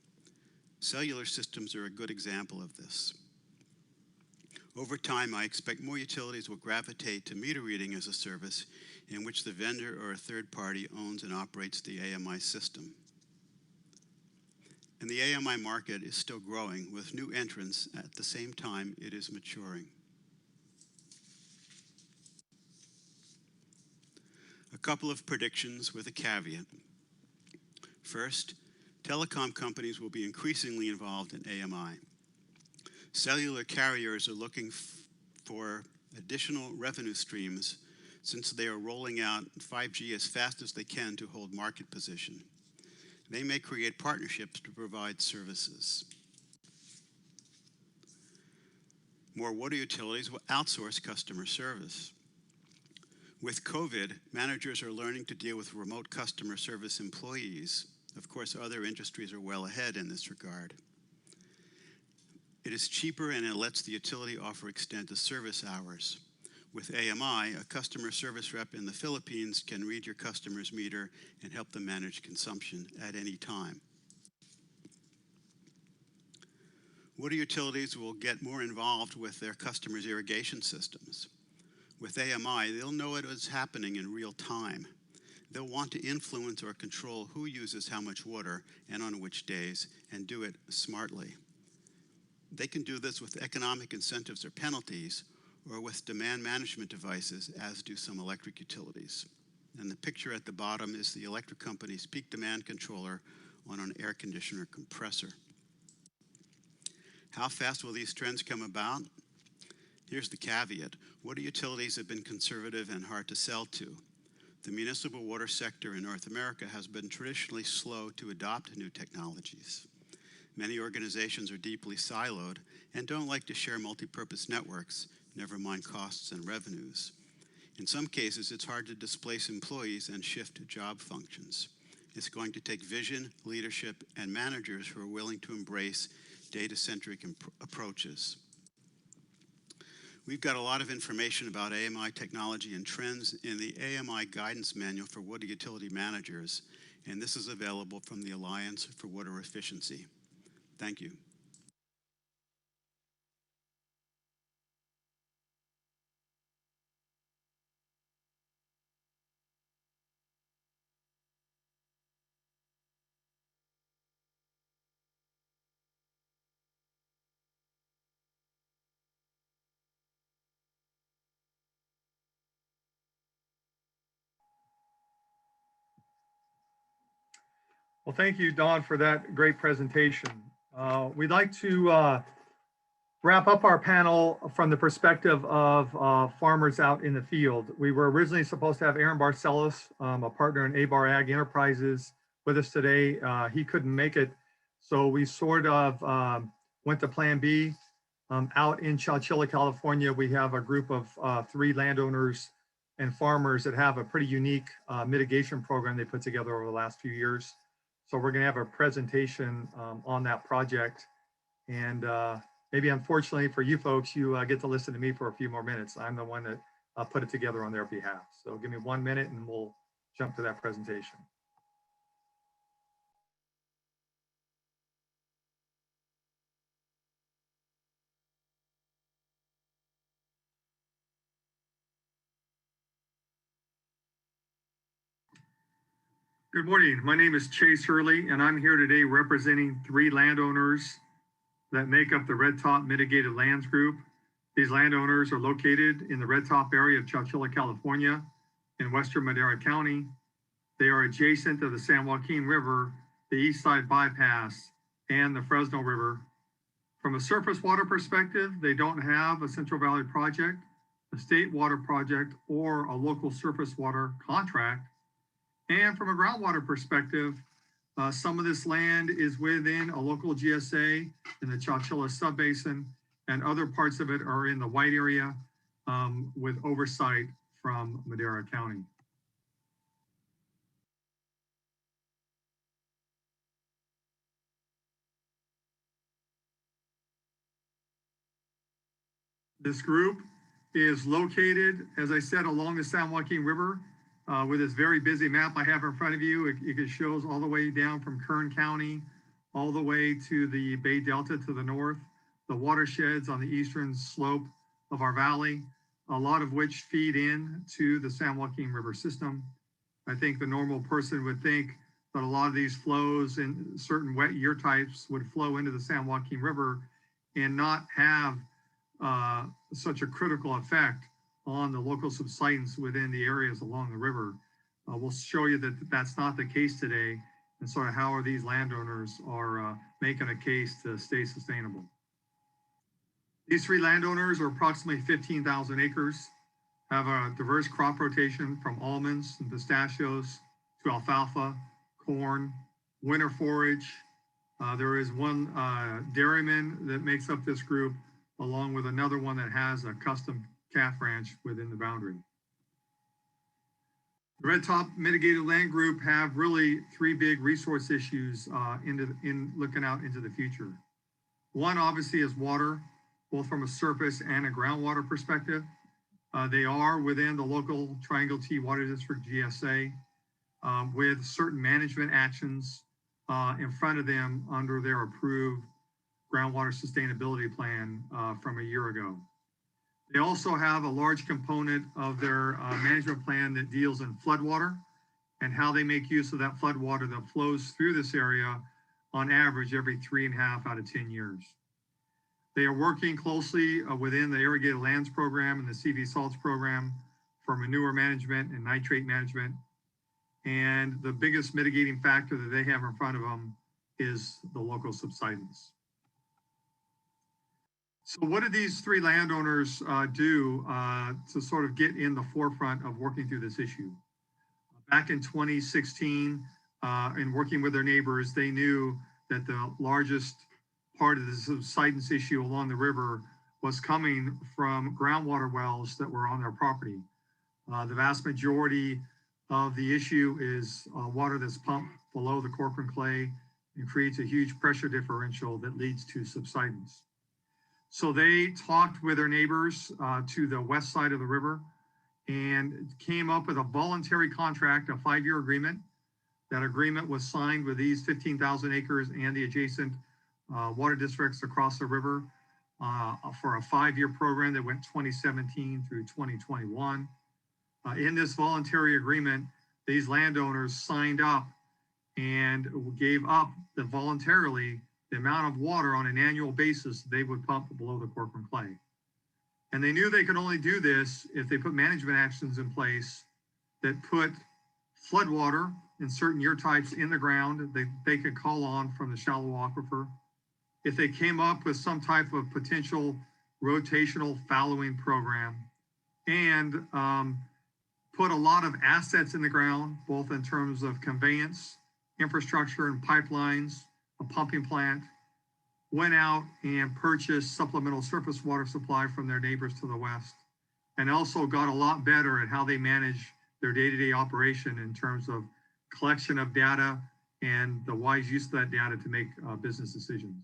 Cellular systems are a good example of this. Over time, I expect more utilities will gravitate to meter reading as a service in which the vendor or a third party owns and operates the AMI system. And the AMI market is still growing with new entrants at the same time it is maturing. A couple of predictions with a caveat. First, telecom companies will be increasingly involved in AMI. Cellular carriers are looking for additional revenue streams since they are rolling out 5G as fast as they can to hold market position. They may create partnerships to provide services. More water utilities will outsource customer service. With COVID, managers are learning to deal with remote customer service employees. Of course, other industries are well ahead in this regard. It is cheaper and it lets the utility offer extended service hours. With AMI, a customer service rep in the Philippines can read your customer's meter and help them manage consumption at any time. Water utilities will get more involved with their customers' irrigation systems. With AMI, they'll know what is happening in real time. They'll want to influence or control who uses how much water and on which days, and do it smartly. They can do this with economic incentives or penalties, or with demand management devices, as do some electric utilities. And the picture at the bottom is the electric company's peak demand controller on an air conditioner compressor. How fast will these trends come about? Here's the caveat. Water utilities have been conservative and hard to sell to. The municipal water sector in North America has been traditionally slow to adopt new technologies. Many organizations are deeply siloed and don't like to share multi-purpose networks, never mind costs and revenues. In some cases, it's hard to displace employees and shift job functions. It's going to take vision, leadership, and managers who are willing to embrace data-centric approaches. We've got a lot of information about AMI technology and trends in the AMI Guidance Manual for Water Utility Managers, and this is available from the Alliance for Water Efficiency. Thank you. Well, thank you, Don, for that great presentation. We'd like to wrap up our panel from the perspective of farmers out in the field. We were originally supposed to have Aaron Barcelos, a partner in ABAR Ag Enterprises, with us today. He couldn't make it, so we sort of went to Plan B. Out in Chowchilla, California, we have a group of 3 landowners and farmers that have a pretty unique mitigation program they put together over the last few years. So we're going to have a presentation on that project. And maybe unfortunately for you folks, you get to listen to me for a few more minutes. I'm the one that put it together on their behalf. So give me 1 minute and we'll jump to that presentation. Good morning. My name is Chase Hurley, and I'm here today representing 3 landowners that make up the Red Top Mitigated Lands Group. These landowners are located in the Red Top area of Chowchilla, California, in western Madera County. They are adjacent to the San Joaquin River, the East Side Bypass, and the Fresno River. From a surface water perspective, they don't have a Central Valley project, a state water project, or a local surface water contract. And from a groundwater perspective, some of this land is within a local GSA in the Chowchilla Subbasin, and other parts of it are in the white area with oversight from Madera County. This group is located, as I said, along the San Joaquin River. With this very busy map I have in front of you, it shows all the way down from Kern County, all the way to the Bay Delta to the north, the watersheds on the eastern slope of our valley, a lot of which feed in to the San Joaquin River system. I think the normal person would think that a lot of these flows in certain wet year types would flow into the San Joaquin River and not have such a critical effect on the local subsidence within the areas along the river. We'll show you that that's not the case today, and sort of how these landowners are making a case to stay sustainable. These 3 landowners are approximately 15,000 acres, have a diverse crop rotation from almonds and pistachios to alfalfa, corn, winter forage. There is one dairyman that makes up this group, along with another one that has a custom calf ranch within the boundary. The Red Top Mitigated Land Group have really 3 big resource issues in looking out into the future. One obviously is water, both from a surface and a groundwater perspective. They are within the local Triangle T Water District GSA with certain management actions in front of them under their approved groundwater sustainability plan from a year ago. They also have a large component of their management plan that deals in floodwater and how they make use of that floodwater that flows through this area on average every 3.5 out of 10 years. They are working closely within the Irrigated Lands Program and the CV Salts Program for manure management and nitrate management. And the biggest mitigating factor that they have in front of them is the local subsidence. So what did these 3 landowners do to sort of get in the forefront of working through this issue? Back in 2016, in working with their neighbors, they knew that the largest part of the subsidence issue along the river was coming from groundwater wells that were on their property. The vast majority of the issue is water that's pumped below the Corcoran clay and creates a huge pressure differential that leads to subsidence. So they talked with their neighbors to the west side of the river and came up with a voluntary contract, a 5-year agreement. That agreement was signed with these 15,000 acres and the adjacent water districts across the river for a 5-year program that went 2017 through 2021. In this voluntary agreement, these landowners signed up and gave up voluntarily the amount of water on an annual basis they would pump below the Corcoran clay. And they knew they could only do this if they put management actions in place that put floodwater in certain year types in the ground they could call on from the shallow aquifer. If they came up with some type of potential rotational fallowing program and put a lot of assets in the ground, both in terms of conveyance, infrastructure and pipelines, a pumping plant, went out and purchased supplemental surface water supply from their neighbors to the west, and also got a lot better at how they manage their day-to-day operation in terms of collection of data and the wise use of that data to make business decisions.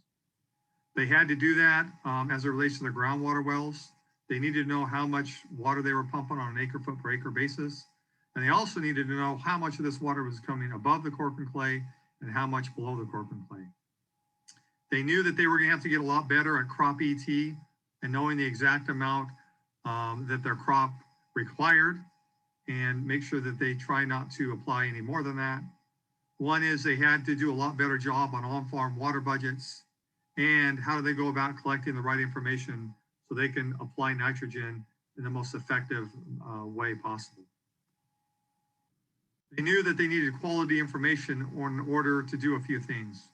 They had to do that as it relates to the groundwater wells. They needed to know how much water they were pumping on an acre foot per acre basis. And they also needed to know how much of this water was coming above the Corcoran clay and how much below the Corcoran clay. They knew that they were gonna have to get a lot better at crop ET and knowing the exact amount that their crop required and make sure that they try not to apply any more than that. One is they had to do a lot better job on-farm water budgets and how do they go about collecting the right information so they can apply nitrogen in the most effective way possible. They knew that they needed quality information in order to do a few things.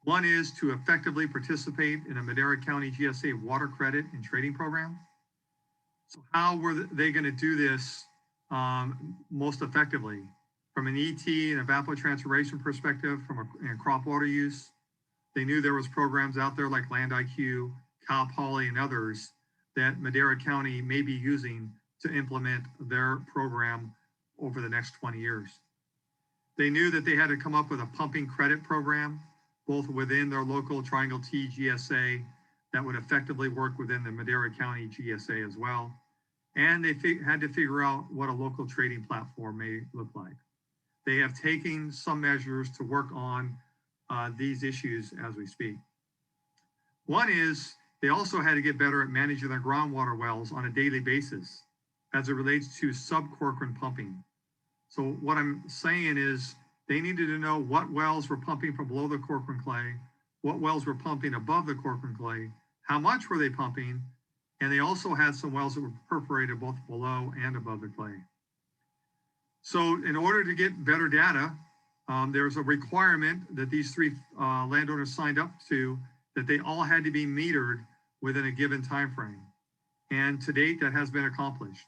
One is to effectively participate in a Madera County GSA water credit and trading program. So how were they going to do this most effectively? From an ET and evapotranspiration perspective, from a crop water use, they knew there was programs out there like Land IQ, Cal Poly, and others that Madera County may be using to implement their program over the next 20 years. They knew that they had to come up with a pumping credit program, both within their local Triangle T GSA that would effectively work within the Madera County GSA as well. And they had to figure out what a local trading platform may look like. They have taken some measures to work on these issues as we speak. One is they also had to get better at managing their groundwater wells on a daily basis as it relates to sub-Corcoran pumping. So what I'm saying is they needed to know what wells were pumping from below the Corcoran clay, what wells were pumping above the Corcoran clay, how much were they pumping, and they also had some wells that were perforated both below and above the clay. So in order to get better data, there's a requirement that these three landowners signed up to that they all had to be metered within a given time frame. And to date, that has been accomplished.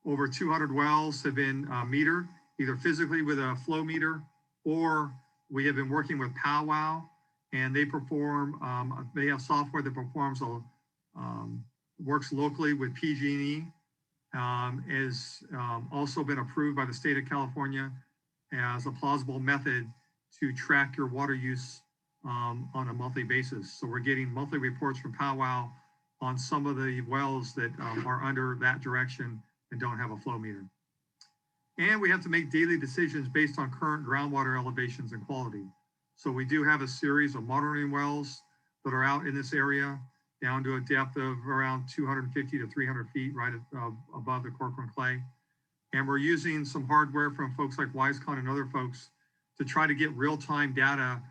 Over 200 wells have been metered, either physically with a flow meter, or we have been working with Powwow, and they perform, they have software that performs, works locally with PG&E, has also been approved by the state of California as a plausible method to track your water use on a monthly basis. So we're getting monthly reports from Powwow on some of the wells that are under that direction and don't have a flow meter. And we have to make daily decisions based on current groundwater elevations and quality. So we do have a series of monitoring wells that are out in this area down to a depth of around 250 to 300 feet right above the Corcoran clay. And we're using some hardware from folks like Wisecon and other folks to try to get real-time data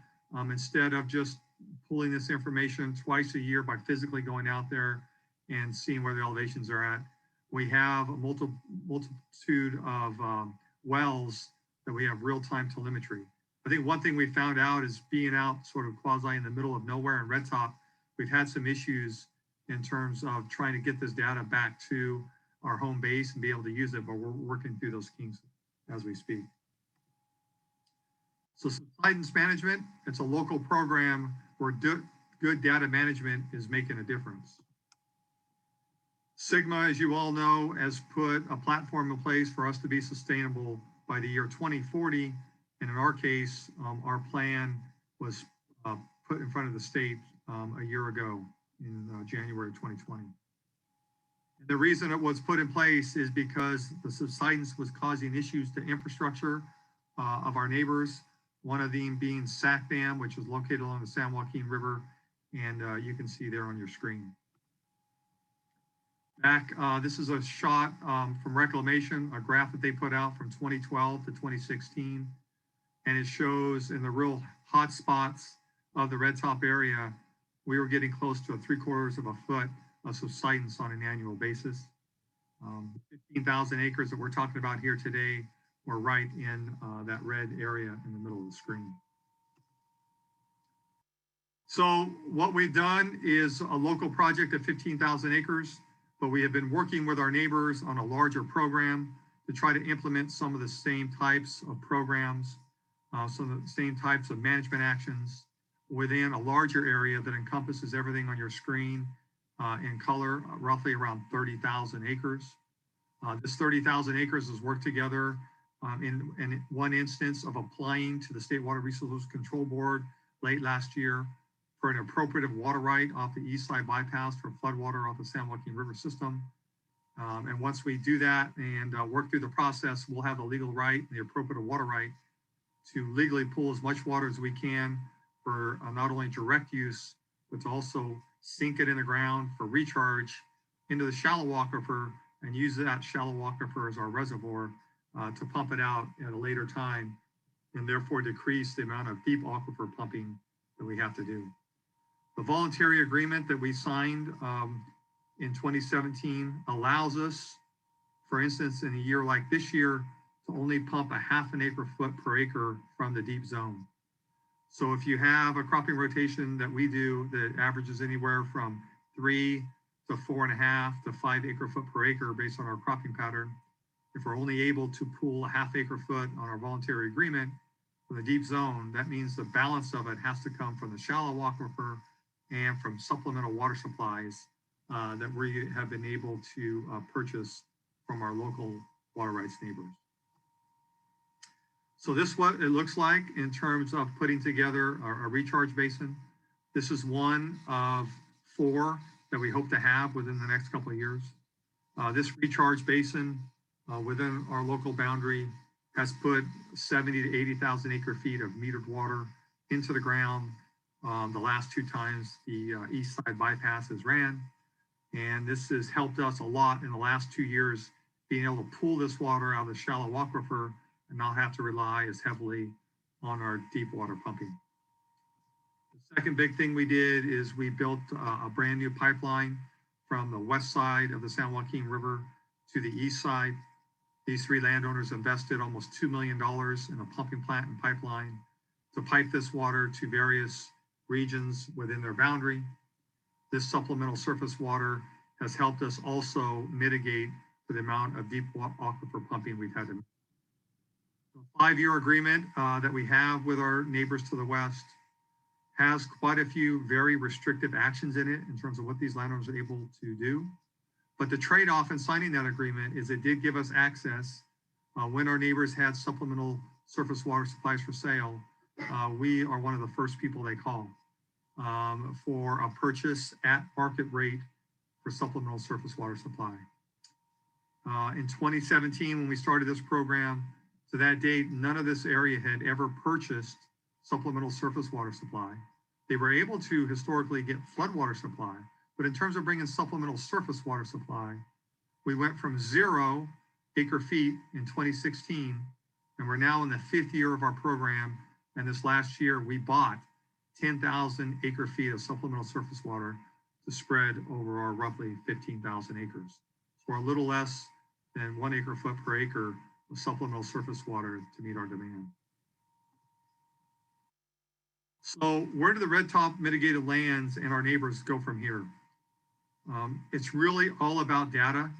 instead of just pulling this information twice a year by physically going out there and seeing where the elevations are at. We have a multitude of wells that we have real-time telemetry. I think one thing we found out is being out sort of quasi in the middle of nowhere in Red Top, we've had some issues in terms of trying to get this data back to our home base and be able to use it, but we're working through those kinks as we speak. So subsidence management, it's a local program where good data management is making a difference. Sigma, as you all know, has put a platform in place for us to be sustainable by the year 2040. And in our case, our plan was put in front of the state a year ago in January of 2020. And the reason it was put in place is because the subsidence was causing issues to infrastructure of our neighbors, one of them being Sac Dam, which is located along the San Joaquin River, and you can see there on your screen. This is a shot from Reclamation, a graph that they put out from 2012 to 2016. And it shows in the real hot spots of the red top area, we were getting close to 3/4 of a foot of subsidence on an annual basis. 15,000 acres that we're talking about here today were right in that red area in the middle of the screen. So what we've done is a local project of 15,000 acres. But we have been working with our neighbors on a larger program to try to implement some of the same types of programs, some of the same types of management actions within a larger area that encompasses everything on your screen in color, roughly around 30,000 acres. This 30,000 acres is worked together in one instance of applying to the State Water Resources Control Board late last year for an appropriative water right off the east side bypass for floodwater off the San Joaquin River system. And once we do that and work through the process, we'll have the legal right and the appropriate water right to legally pull as much water as we can for not only direct use, but to also sink it in the ground for recharge into the shallow aquifer and use that shallow aquifer as our reservoir to pump it out at a later time and therefore decrease the amount of deep aquifer pumping that we have to do. The voluntary agreement that we signed in 2017 allows us, for instance, in a year like this year, to only pump 1/2 acre-foot per acre from the deep zone. So if you have a cropping rotation that we do that averages anywhere from 3 to 4.5 to 5 acre-foot per acre based on our cropping pattern, if we're only able to pool 1/2 acre-foot on our voluntary agreement from the deep zone, that means the balance of it has to come from the shallow aquifer and from supplemental water supplies that we have been able to purchase from our local water rights neighbors. So this is what it looks like in terms of putting together a recharge basin. This is one of 4 that we hope to have within the next couple of years. This recharge basin within our local boundary has put 70 to 80,000 acre feet of metered water into the ground the last 2 times the east side bypasses ran. And this has helped us a lot in the last 2 years, being able to pull this water out of the shallow aquifer and not have to rely as heavily on our deep water pumping. The second big thing we did is we built a brand new pipeline from the west side of the San Joaquin River to the east side. These 3 landowners invested almost $2 million in a pumping plant and pipeline to pipe this water to various regions within their boundary. This supplemental surface water has helped us also mitigate the amount of deep aquifer pumping we've had to make. The 5-year agreement that we have with our neighbors to the west has quite a few very restrictive actions in it in terms of what these landowners are able to do. But the trade-off in signing that agreement is it did give us access when our neighbors had supplemental surface water supplies for sale. We are one of the first people they call for a purchase at market rate for supplemental surface water supply. In 2017, when we started this program, to that date, none of this area had ever purchased supplemental surface water supply. They were able to historically get floodwater supply, but in terms of bringing supplemental surface water supply, we went from 0 acre feet in 2016, and we're now in the 5th year of our program. And this last year, we bought 10,000 acre feet of supplemental surface water to spread over our roughly 15,000 acres. So we're a little less than 1 acre foot per acre of supplemental surface water to meet our demand. So where do the red top mitigated lands and our neighbors go from here? It's really all about data.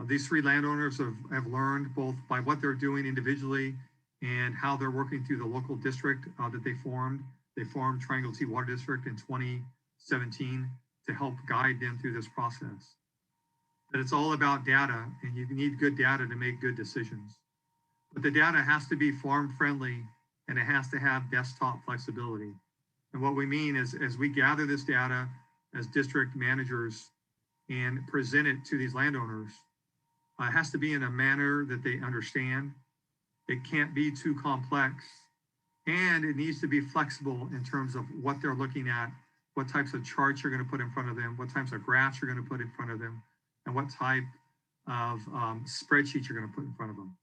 These 3 landowners have learned both by what they're doing individually and how they're working through the local district that they formed. They formed Triangle T Water District in 2017 to help guide them through this process. that it's all about data, and you need good data to make good decisions. But the data has to be farm friendly, and it has to have desktop flexibility. And what we mean is, as we gather this data as district managers and present it to these landowners, it has to be in a manner that they understand. It can't be too complex, and it needs to be flexible in terms of what they're looking at, what types of charts you're going to put in front of them, what types of graphs you're going to put in front of them, and what type of spreadsheets you're going to put in front of them.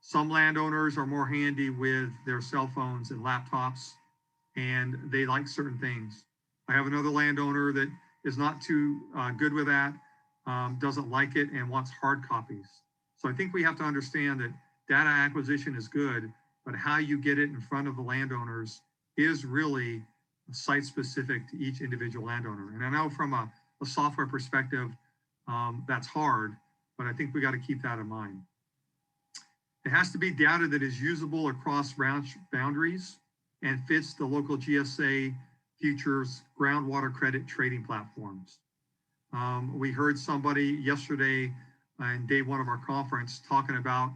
Some landowners are more handy with their cell phones and laptops, and they like certain things. I have another landowner that is not too good with that, doesn't like it, and wants hard copies. So I think we have to understand that data acquisition is good, but how you get it in front of the landowners is really site specific to each individual landowner. And I know from a software perspective, that's hard, but I think we got to keep that in mind. It has to be data that is usable across ranch boundaries and fits the local GSA futures groundwater credit trading platforms. We heard somebody yesterday in day one of our conference talking about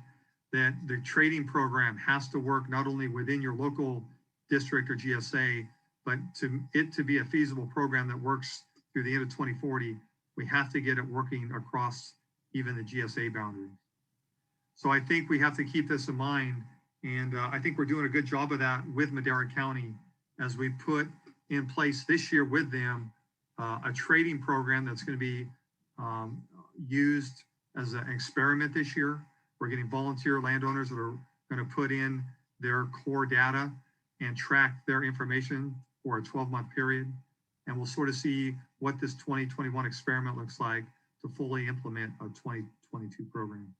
that the trading program has to work not only within your local district or GSA, but to be a feasible program that works through the end of 2040, we have to get it working across even the GSA boundaries. So I think we have to keep this in mind. And I think we're doing a good job of that with Madera County as we put in place this year with them a trading program that's going to be used as an experiment this year. We're getting volunteer landowners that are going to put in their core data and track their information for a 12-month period. And we'll sort of see what this 2021 experiment looks like to fully implement a 2022 program.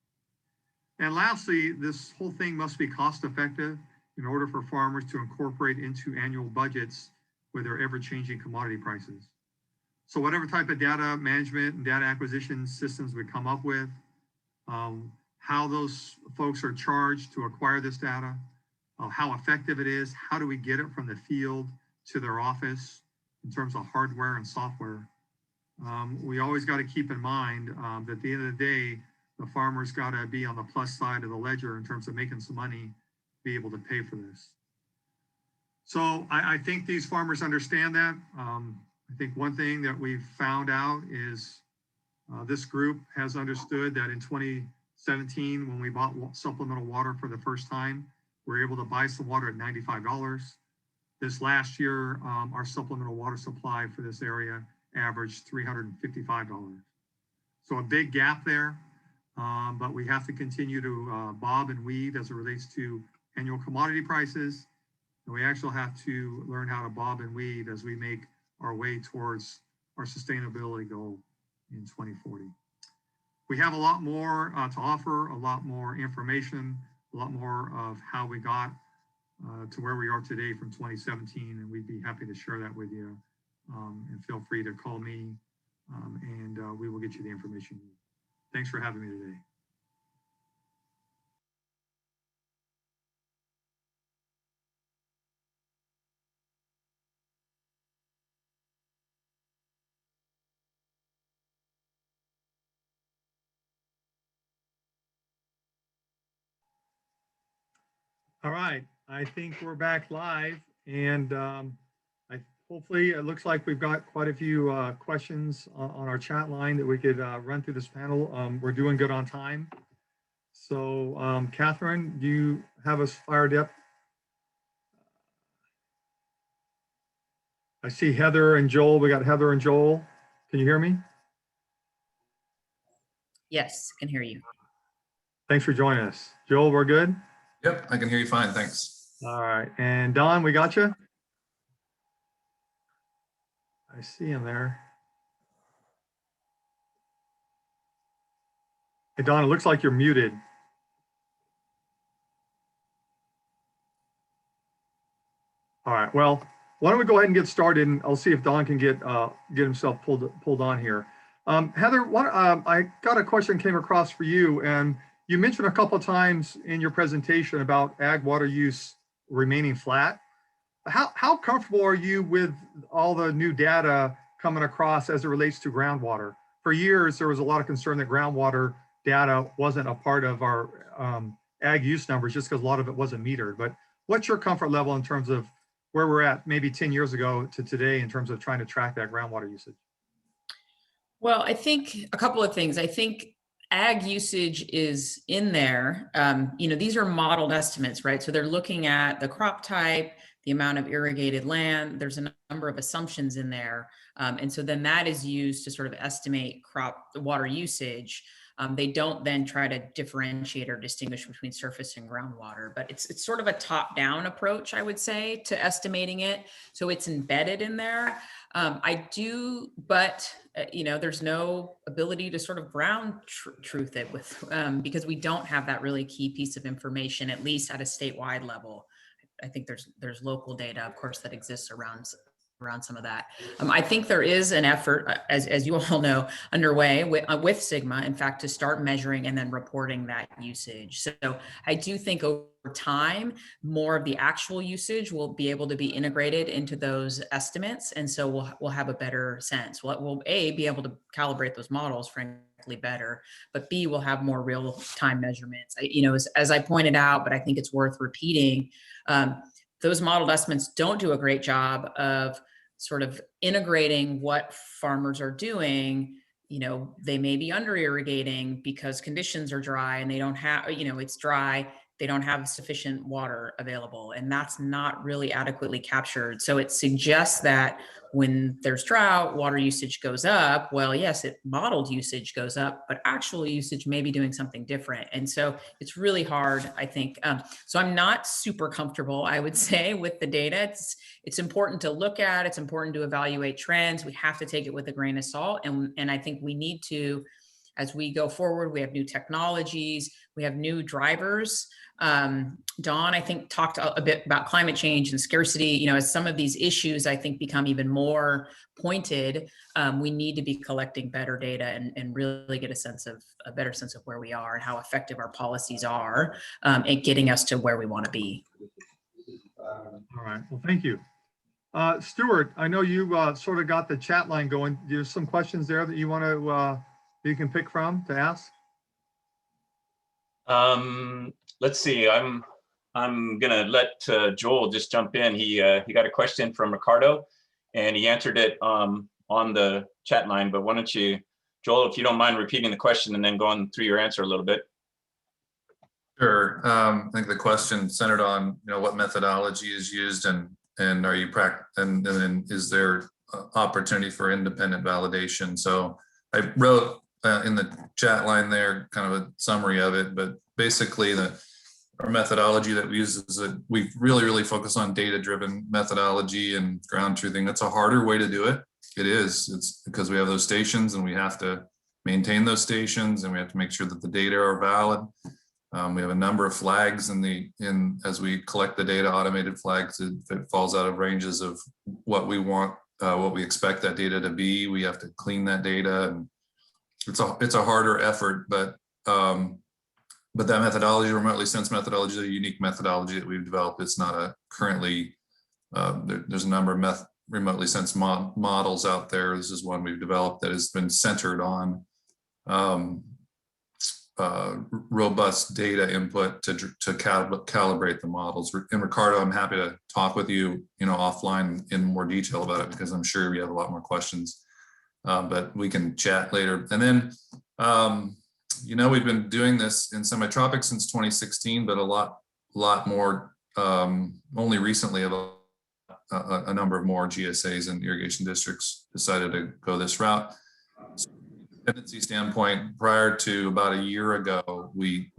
And lastly, this whole thing must be cost effective in order for farmers to incorporate into annual budgets with their ever-changing commodity prices. So whatever type of data management and data acquisition systems we come up with, how those folks are charged to acquire this data, how effective it is, how do we get it from the field to their office in terms of hardware and software. We always got to keep in mind that at the end of the day, the farmer's got to be on the plus side of the ledger in terms of making some money to be able to pay for this. So I think these farmers understand that. I think one thing that we've found out is this group has understood that in 2017, when we bought supplemental water for the first time, we were able to buy some water at $95. This last year, our supplemental water supply for this area averaged $355. So a big gap there. But we have to continue to bob and weave as it relates to annual commodity prices. And we actually have to learn how to bob and weave as we make our way towards our sustainability goal in 2040. We have a lot more to offer, a lot more information, a lot more of how we got to where we are today from 2017. And we'd be happy to share that with you. And feel free to call me and we will get you the information you need. Thanks for having me today. All right, I think we're back live, and hopefully it looks like we've got quite a few questions on our chat line that we could run through this panel. We're doing good on time. So Catherine, do you have us fired up? I see Heather and Joel. We got Heather and Joel. Can you hear me? Yes, I can hear you. Thanks for joining us. Joel, we're good? Yep, I can hear you fine, thanks. All right, and Don, we got you? I see him there. Hey, Don, it looks like you're muted. All right, well, why don't we go ahead and get started, and I'll see if Don can get himself pulled on here. Heather, I got a question came across for you, and you mentioned a couple of times in your presentation about ag water use remaining flat. How comfortable are you with all the new data coming across as it relates to groundwater? for years, there was a lot of concern that groundwater data wasn't a part of our ag use numbers just because a lot of it wasn't metered. But what's your comfort level in terms of where we're at maybe 10 years ago to today in terms of trying to track that groundwater usage? Well, I think a couple of things. I think ag usage is in there. These are modeled estimates, right? So they're looking at the crop type, the amount of irrigated land. There's a number of assumptions in there. And so then that is used to sort of estimate the water usage. They don't then try to differentiate or distinguish between surface and groundwater, but it's sort of a top-down approach, I would say, to estimating it. So it's embedded in there. There's no ability to sort of ground truth it with, because we don't have that really key piece of information, at least at a statewide level. I think there's local data, of course, that exists around some of that. I think there is an effort, as you all know, underway with Sigma, in fact, to start measuring and then reporting that usage. So I do think over time, more of the actual usage will be able to be integrated into those estimates. And so we'll have a better sense. We'll A, be able to calibrate those models, frankly, better, but B, we'll have more real-time measurements. As I pointed out, but I think it's worth repeating, those modeled estimates don't do a great job of sort of integrating what farmers are doing. They may be under irrigating because conditions are dry and they don't have, it's dry, they don't have sufficient water available, and that's not really adequately captured. So it suggests that when there's drought, water usage goes up. Well, yes, modeled usage goes up, but actual usage may be doing something different. And so it's really hard, I think. So I'm not super comfortable, I would say, with the data. It's important to look at, it's important to evaluate trends. We have to take it with a grain of salt. And I think we need to, as we go forward, we have new technologies, we have new drivers. Dawn, I think, talked a bit about climate change and scarcity. As some of these issues, I think, become even more pointed, we need to be collecting better data and really get a better sense of where we are and how effective our policies are at getting us to where we want to be. All right, well, thank you. Stuart, I know you sort of got the chat line going. There's some questions there that you want to, you can pick from to ask. Let's see. I'm gonna let Joel just jump in. He got a question from Ricardo, and he answered it on the chat line. But why don't you, Joel, if you don't mind repeating the question and then going through your answer a little bit. Sure. I think the question centered on what methodology is used and are you and then is there opportunity for independent validation? So I wrote in the chat line there kind of a summary of it, but basically our methodology that we use is that we really focus on data-driven methodology and ground truthing. That's a harder way to do it. It's because we have those stations and we have to maintain those stations and we have to make sure that the data are valid. We have a number of flags as we collect the data, automated flags. If it falls out of ranges of what we want, what we expect that data to be, we have to clean that data. And it's a harder effort, but that methodology, remotely sense methodology, is a unique methodology that we've developed. It's not a currently, there's a number of remotely sense models out there. This is one we've developed that has been centered on robust data input to calibrate the models. And Ricardo, I'm happy to talk with you, offline in more detail about it, because I'm sure we have a lot more questions, but we can chat later. And then, we've been doing this in Semi-Tropic since 2016, but a lot more, only recently a number of more GSAs and irrigation districts decided to go this route. So, dependency standpoint, prior to about a year ago, we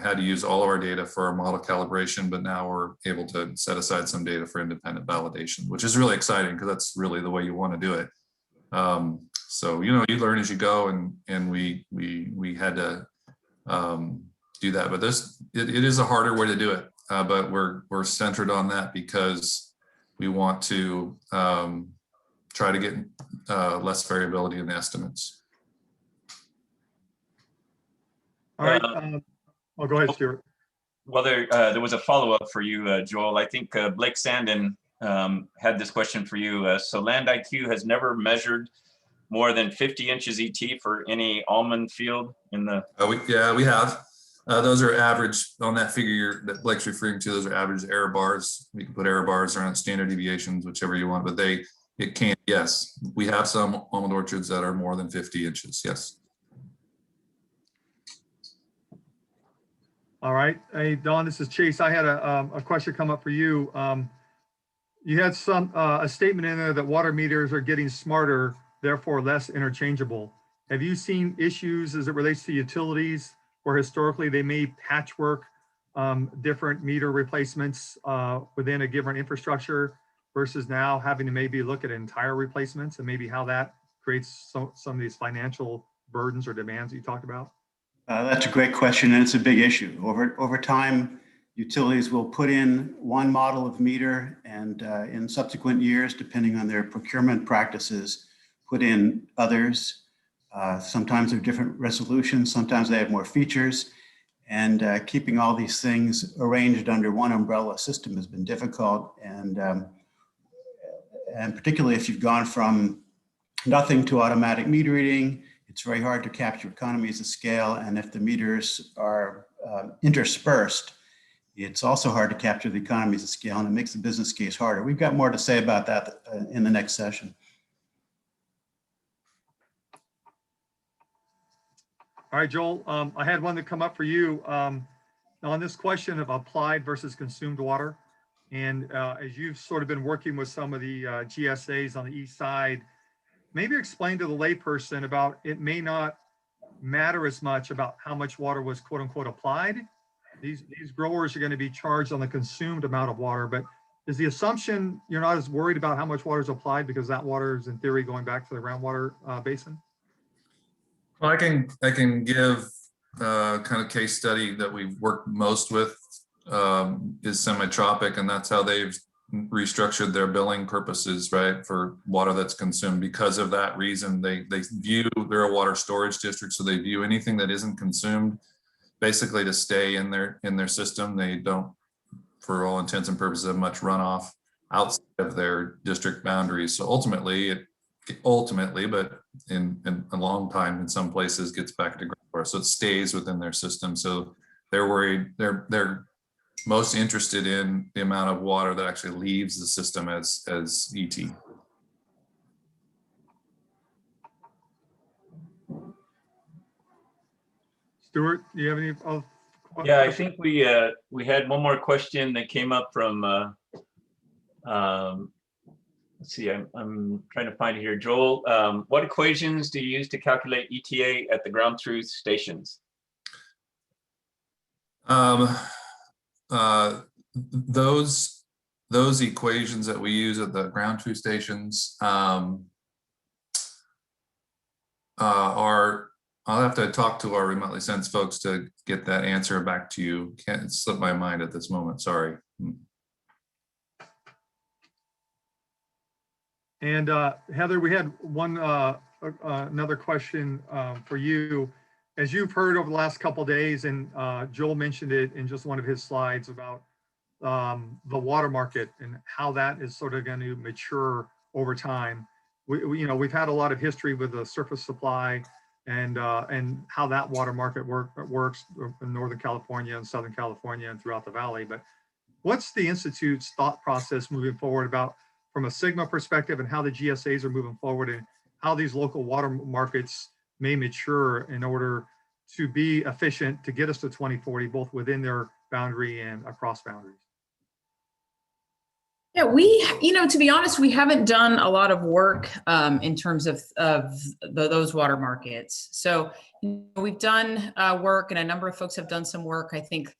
had to use all of our data for our model calibration, but now we're able to set aside some data for independent validation, which is really exciting because that's really the way you want to do it. So, you learn as you go, and we had to do that, but it is a harder way to do it, but we're centered on that because we want to try to get less variability in the estimates. All right. Go ahead, Stuart. Well, there was a follow-up for you, Joel. I think Blake Sandin had this question for you. So Land IQ has never measured more than 50 inches ET for any almond field in the? We have. Those are average on that figure that Blake's referring to. Those are average error bars. We can put error bars around standard deviations, whichever you want, but it can, yes. We have some almond orchards that are more than 50 inches, yes. All right. Hey, Don, this is Chase. I had a question come up for you. You had a statement in there that water meters are getting smarter, therefore less interchangeable. Have you seen issues as it relates to utilities where historically they may patchwork different meter replacements within a given infrastructure versus now having to maybe look at entire replacements and maybe how that creates some of these financial burdens or demands that you talked about? That's a great question, and it's a big issue. Over time, utilities will put in one model of meter and in subsequent years, depending on their procurement practices, put in others. Sometimes they're different resolutions, sometimes they have more features, and keeping all these things arranged under one umbrella system has been difficult. And particularly if you've gone from nothing to automatic meter reading, it's very hard to capture economies of scale. And if the meters are interspersed, it's also hard to capture the economies of scale, and it makes the business case harder. We've got more to say about that in the next session. All right, Joel, I had one that come up for you on this question of applied versus consumed water. And as you've sort of been working with some of the GSAs on the east side, maybe explain to the layperson about it may not matter as much about how much water was quote unquote applied. These growers are going to be charged on the consumed amount of water, but is the assumption you're not as worried about how much water is applied because that water is in theory going back to the groundwater basin? Well, I can give kind of case study that we've worked most with is Semi-Tropic, and that's how they've restructured their billing purposes, right, for water that's consumed. Because of that reason, they view, they're a water storage district, so they view anything that isn't consumed basically to stay in their system. They don't, for all intents and purposes, have much runoff outside of their district boundaries. So ultimately, but in a long time in some places gets back to groundwater, so it stays within their system. So they're worried, they're most interested in the amount of water that actually leaves the system as ET. Stuart, do you have any questions? Yeah, I think we had one more question that came up from let's see, I'm trying to find it here. Joel, what equations do you use to calculate ETA at the ground truth stations? Those equations that we use at the ground truth stations are, I'll have to talk to our remotely sensed folks to get that answer back to you. Can't slip my mind at this moment, sorry. And Heather, we had one another question for you. As you've heard over the last couple of days, and Joel mentioned it in just one of his slides about the water market and how that is sort of going to mature over time. We've had a lot of history with the surface supply and how that water market works in Northern California and Southern California and throughout the valley. But what's the Institute's thought process moving forward about, from a Sigma perspective, and how the GSAs are moving forward and how these local water markets may mature in order to be efficient to get us to 2040, both within their boundary and across boundaries? Yeah, to be honest, we haven't done a lot of work in terms of those water markets. So we've done work, and a number of folks have done some work, I think,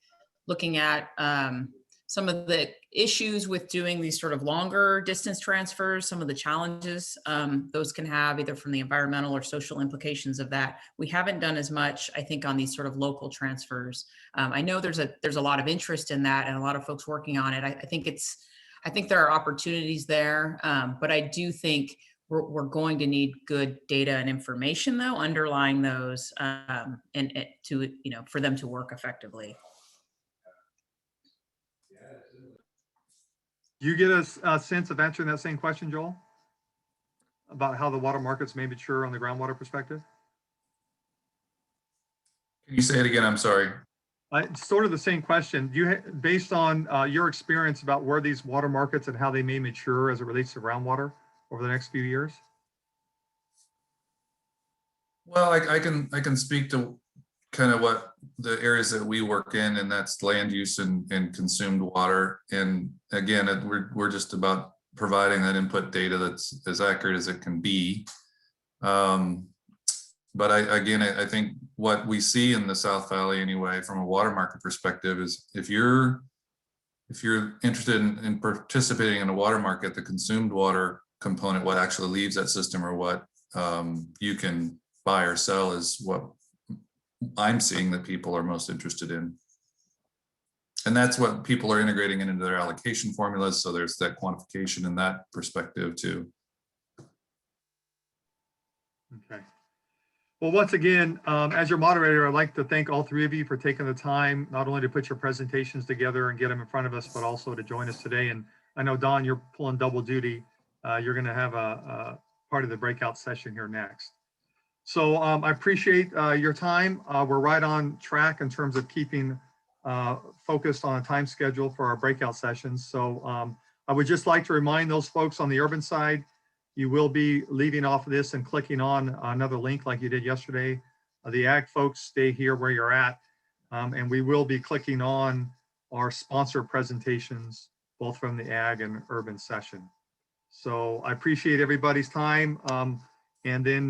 looking at some of the issues with doing these sort of longer distance transfers, some of the challenges those can have either from the environmental or social implications of that. We haven't done as much, I think, on these sort of local transfers. I know there's a lot of interest in that and a lot of folks working on it. I think there are opportunities there, but I do think we're going to need good data and information, though, underlying those, and to for them to work effectively. Do you get a sense of answering that same question, Joel? about how the water markets may mature on the groundwater perspective? Can you say it again? I'm sorry. It's sort of the same question. Based on your experience about where these water markets and how they may mature as it relates to groundwater over the next few years? Well, I can speak to kind of what the areas that we work in, and that's land use and consumed water. And again, we're just about providing that input data that's as accurate as it can be. But I think what we see in the South Valley anyway, from a water market perspective, is if you're interested in participating in a water market, the consumed water component, what actually leaves that system or what you can buy or sell, is what I'm seeing that people are most interested in. And that's what people are integrating into their allocation formulas. So there's that quantification in that perspective too. Okay. Well, once again, as your moderator, I'd like to thank all three of you for taking the time, not only to put your presentations together and get them in front of us, but also to join us today. And I know, Don, you're pulling double duty. You're going to have a part of the breakout session here next. So I appreciate your time. We're right on track in terms of keeping focused on a time schedule for our breakout sessions. So I would just like to remind those folks on the urban side, you will be leaving off of this and clicking on another link like you did yesterday. The ag folks, stay here where you're at. And we will be clicking on our sponsor presentations, both from the ag and urban session. So I appreciate everybody's time. And then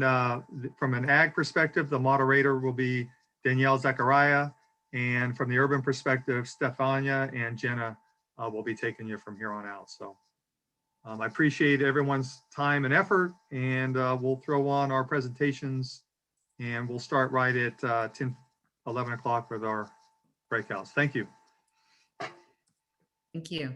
from an ag perspective, the moderator will be Danielle Zachariah. And from the urban perspective, Stefania and Jenna will be taking you from here on out. So I appreciate everyone's time and effort, and we'll throw on our presentations and we'll start right at 11 o'clock with our breakouts. Thank you. Thank you.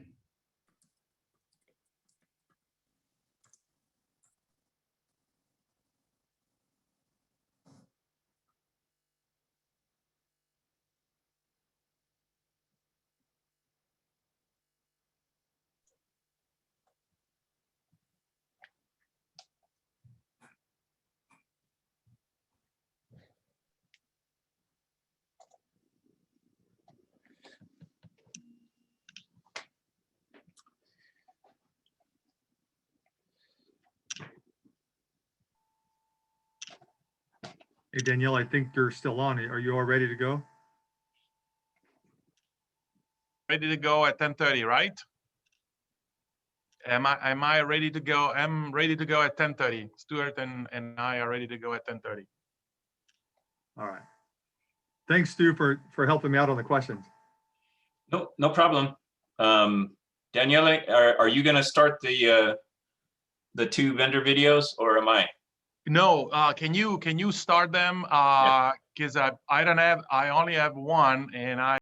Hey, Danielle, I think you're still on. Are you all ready to go? Ready to go at 10:30, right? Am I ready to go? I'm ready to go at 10:30. Stuart and I are ready to go at 10:30. All right. Thanks, Stu, for helping me out on the questions. No problem. Daniele, are you going to start the two vendor videos, or am I? No, can you start them? Because I only have one, and